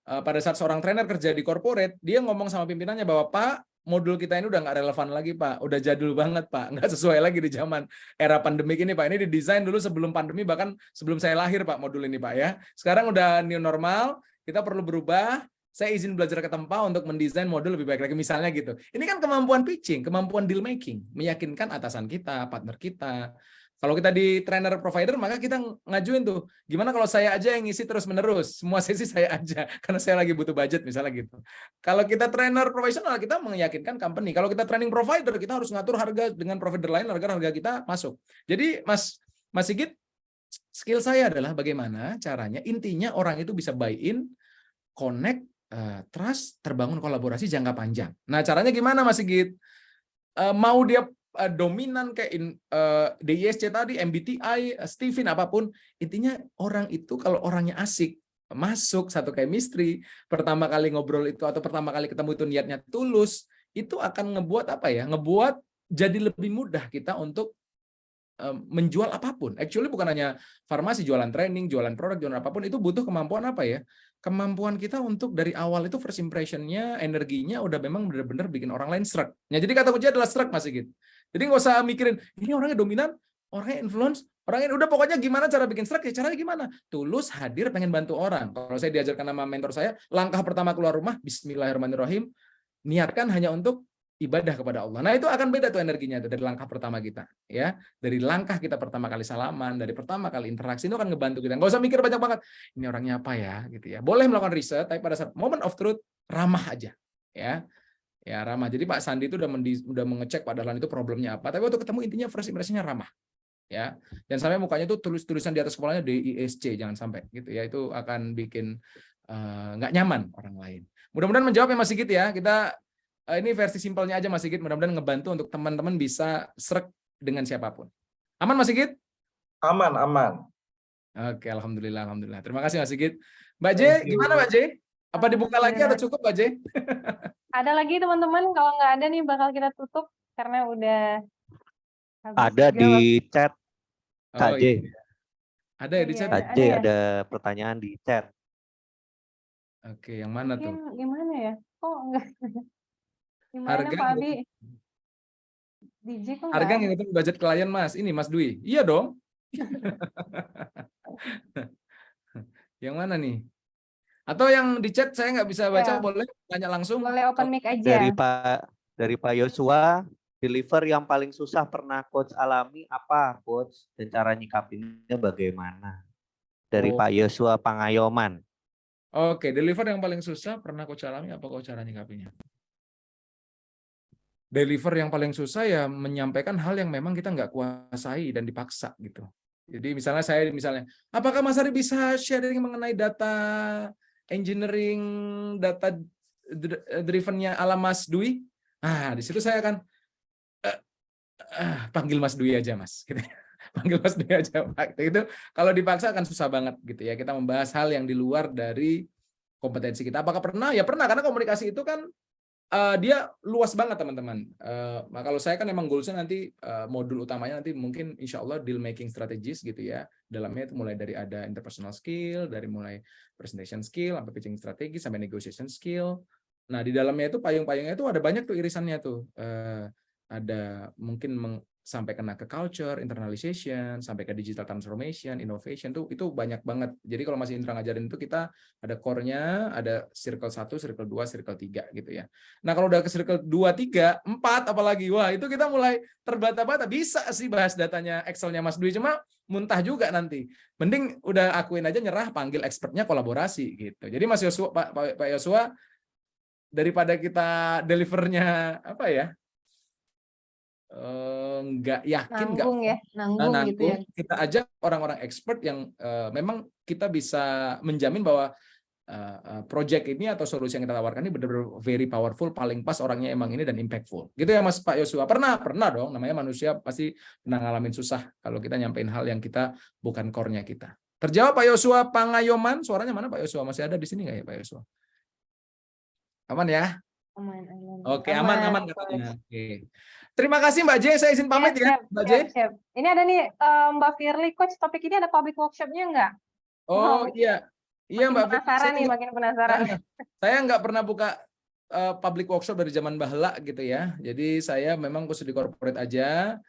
pada saat seorang trainer kerja di corporate, dia ngomong sama pimpinannya bahwa Pak, modul kita ini udah nggak relevan lagi Pak, udah jadul banget Pak, nggak sesuai lagi di zaman era pandemik ini Pak. Ini didesain dulu sebelum pandemi, bahkan sebelum saya lahir Pak modul ini Pak ya. Sekarang udah new normal, kita perlu berubah. Saya izin belajar ke Tempa untuk mendesain modul lebih baik lagi misalnya gitu. Ini kan kemampuan pitching, kemampuan deal making, meyakinkan atasan kita, partner kita. Kalau kita di trainer provider, maka kita ngajuin tuh, gimana kalau saya aja yang ngisi terus-menerus, semua sesi saya aja, karena saya lagi butuh budget misalnya gitu. Kalau kita trainer profesional, kita meyakinkan company. Kalau kita training provider, kita harus ngatur harga dengan provider lain agar harga kita masuk. Jadi Mas Sigit, skill saya adalah bagaimana caranya, intinya orang itu bisa buy-in, connect, trust, terbangun kolaborasi jangka panjang. Nah caranya gimana Mas Sigit? Mau dia dominan kayak DISC tadi, MBTI, Steven, apapun, intinya orang itu kalau orangnya asik, masuk satu chemistry, pertama kali ngobrol itu atau pertama kali ketemu itu niatnya tulus, itu akan ngebuat apa ya? Ngebuat jadi lebih mudah kita untuk menjual apapun. Actually bukan hanya farmasi, jualan training, jualan produk, jualan apapun, itu butuh kemampuan apa ya? Kemampuan kita untuk dari awal itu first impression-nya, energinya udah memang benar-benar bikin orang lain struck. Ya, jadi kata kunci adalah struck Mas Sigit. Jadi nggak usah mikirin, ini orangnya dominan, orangnya influence, orangnya udah pokoknya gimana cara bikin struck, ya caranya gimana? Tulus, hadir, pengen bantu orang. Kalau saya diajarkan sama mentor saya, langkah pertama keluar rumah, Bismillahirrahmanirrahim, niatkan hanya untuk ibadah kepada Allah. Nah itu akan beda tuh energinya tuh dari langkah pertama kita, ya. Dari langkah kita pertama kali salaman, dari pertama kali interaksi itu akan ngebantu kita. Nggak usah mikir banyak banget. Ini orangnya apa ya, gitu ya. Boleh melakukan riset, tapi pada saat moment of truth ramah aja, ya. Ya ramah. Jadi Pak Sandi itu udah mengecek pada lahan itu problemnya apa. Tapi waktu ketemu intinya first impression-nya ramah, ya. Dan sampai mukanya itu tulisan di atas kepalanya DISC, jangan sampai, gitu ya. Itu akan bikin nggak nyaman orang lain. Mudah-mudahan menjawab ya Mas Sigit ya. Kita ini versi simpelnya aja Mas Sigit, mudah-mudahan ngebantu untuk teman-teman bisa srek dengan siapapun. Aman Mas Sigit? Aman. Oke, alhamdulillah. Terima kasih Mas Sigit. Mbak J, gimana Mbak J? Apa dibuka lagi atau cukup Mbak J? Ada lagi teman-teman, kalau nggak ada nih bakal kita tutup karena udah ada di chat Kak J. Iya. Ada ya di chat? Kak J ada pertanyaan di chat. Oke, yang mana tuh? Gimana ya? Kok enggak? Gimana Harga Pak Abi? DJ kok harga enggak? ngikutin budget klien Mas. Ini Mas Dwi. Iya dong. Yang mana nih? Atau yang di chat saya nggak bisa baca, boleh tanya langsung? Boleh open mic aja. Dari Pak Yosua, deliver yang paling susah pernah coach alami apa coach? Dan cara nyikapinnya bagaimana? Dari Pak Yosua Pangayoman. Oke, deliver yang paling susah pernah coach alami apa coach cara nyikapinya? Deliver yang paling susah ya menyampaikan hal yang memang kita nggak kuasai dan dipaksa gitu. Jadi misalnya apakah Mas Ari bisa sharing mengenai data engineering, data drivennya ala Mas Dwi? Di situ saya akan panggil Mas Dwi aja Mas. Gitu. Panggil Mas Dwi aja Pak. Itu kalau dipaksa akan susah banget gitu ya. Kita membahas hal yang di luar dari kompetensi kita. Apakah pernah? Ya pernah, karena komunikasi itu kan dia luas banget teman-teman. Kalau saya kan emang goalsnya nanti modul utamanya nanti mungkin insya Allah deal making strategis gitu ya. Dalamnya itu mulai dari ada interpersonal skill, dari mulai presentation skill, sampai pitching strategi, sampai negotiation skill. Nah di dalamnya itu payung-payungnya itu ada banyak tuh irisannya tuh. Ada mungkin sampai kena ke culture, internalization, sampai ke digital transformation, innovation tuh itu banyak banget. Jadi kalau masih Indra ngajarin itu kita ada core-nya, ada circle 1, circle 2, circle 3 gitu ya. Nah, kalau udah ke circle 2, 3, 4 apalagi wah itu kita mulai terbata-bata. Bisa sih bahas datanya Excel-nya Mas Dwi cuma muntah juga nanti. Mending udah akuin aja nyerah, panggil expertnya kolaborasi gitu. Jadi Mas Yosua Pak Yosua daripada kita delivernya apa ya? Nggak yakin, nanggung gitu ya. Kita ajak orang-orang expert yang memang kita bisa menjamin bahwa project ini atau solusi yang kita tawarkan ini benar-benar very powerful, paling pas orangnya emang ini dan impactful. Gitu ya Mas Pak Yosua. Pernah dong, namanya manusia pasti pernah ngalamin susah kalau kita nyampein hal yang kita bukan core-nya kita. Terjawab Pak Yosua Pangayoman, suaranya mana Pak Yosua? Masih ada di sini nggak ya Pak Yosua? Aman ya? Aman. Oke, aman katanya. Oke. Terima kasih Mbak J, saya izin pamit ya Mbak J. Siap. Ini ada nih Mbak Firly, Coach, topik ini ada public workshop-nya nggak? Oh iya Mbak Firly. Makin penasaran. Saya nggak pernah buka public workshop dari zaman bahla gitu ya. Jadi saya memang khusus di corporate aja.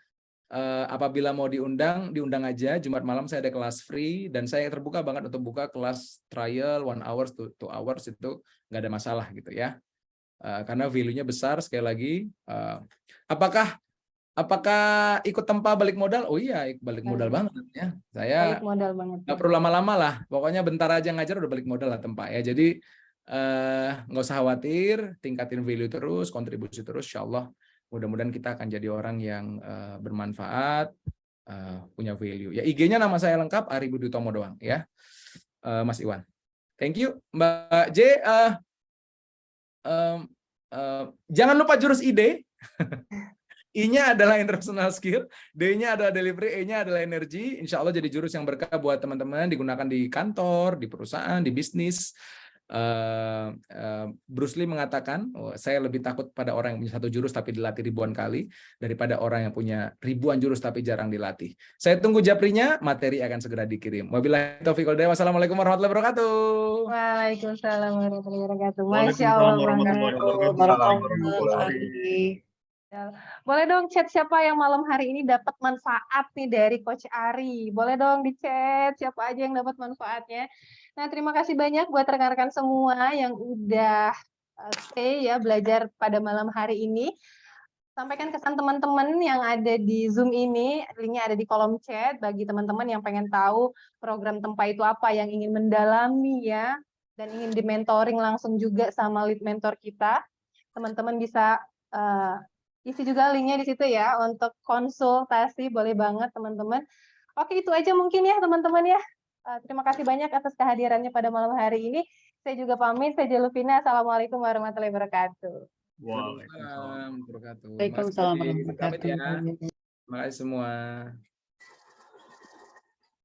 Apabila mau diundang aja. Jumat malam saya ada kelas free dan saya terbuka banget untuk buka kelas trial 1 hours to 2 hours itu nggak ada masalah gitu ya. Karena value-nya besar sekali lagi. Apakah ikut tempa balik modal? Oh iya, balik modal banget ya. Saya balik modal banget. Nggak perlu lama-lama lah. Pokoknya bentar aja ngajar udah balik modal lah tempa ya. Jadi nggak usah khawatir, tingkatin value terus, kontribusi terus. Insya Allah mudah-mudahan kita akan jadi orang yang bermanfaat, punya value. Ya IG-nya nama saya lengkap Ari Budi Utomo doang ya, Mas Iwan. Thank you Mbak J. Jangan lupa jurus ID. I-nya adalah interpersonal skill, D-nya adalah delivery, E-nya adalah energi. Insya Allah jadi jurus yang berkah buat teman-teman, digunakan di kantor, di perusahaan, di bisnis. Bruce Lee mengatakan, saya lebih takut pada orang yang punya 1 jurus tapi dilatih ribuan kali daripada orang yang punya ribuan jurus tapi jarang dilatih. Saya tunggu japrinya, materi akan segera dikirim. Wabillahi taufiq wal hidayah. Wassalamualaikum warahmatullahi wabarakatuh. Waalaikumsalam warahmatullahi wabarakatuh. Masya Allah. Boleh dong chat siapa yang malam hari ini dapat manfaat nih dari Coach Ari. Boleh dong di chat siapa aja yang dapat manfaatnya. Nah, terima kasih banyak buat rekan-rekan semua yang udah stay ya belajar pada malam hari ini. Sampaikan kesan teman-teman yang ada di Zoom ini, linknya ada di kolom chat bagi teman-teman yang pengen tahu program Tempa itu apa, yang ingin mendalami ya, dan ingin di-mentoring langsung juga sama lead mentor kita. Teman-teman bisa isi juga linknya di situ ya untuk konsultasi, boleh banget teman-teman. Oke, itu aja mungkin ya teman-teman ya. Terima kasih banyak atas kehadirannya pada malam hari ini. Saya juga pamit, saya Jelufina. Assalamualaikum warahmatullahi wabarakatuh. Waalaikumsalam warahmatullahi wabarakatuh. Waalaikumsalam warahmatullahi wabarakatuh. Terima kasih semua.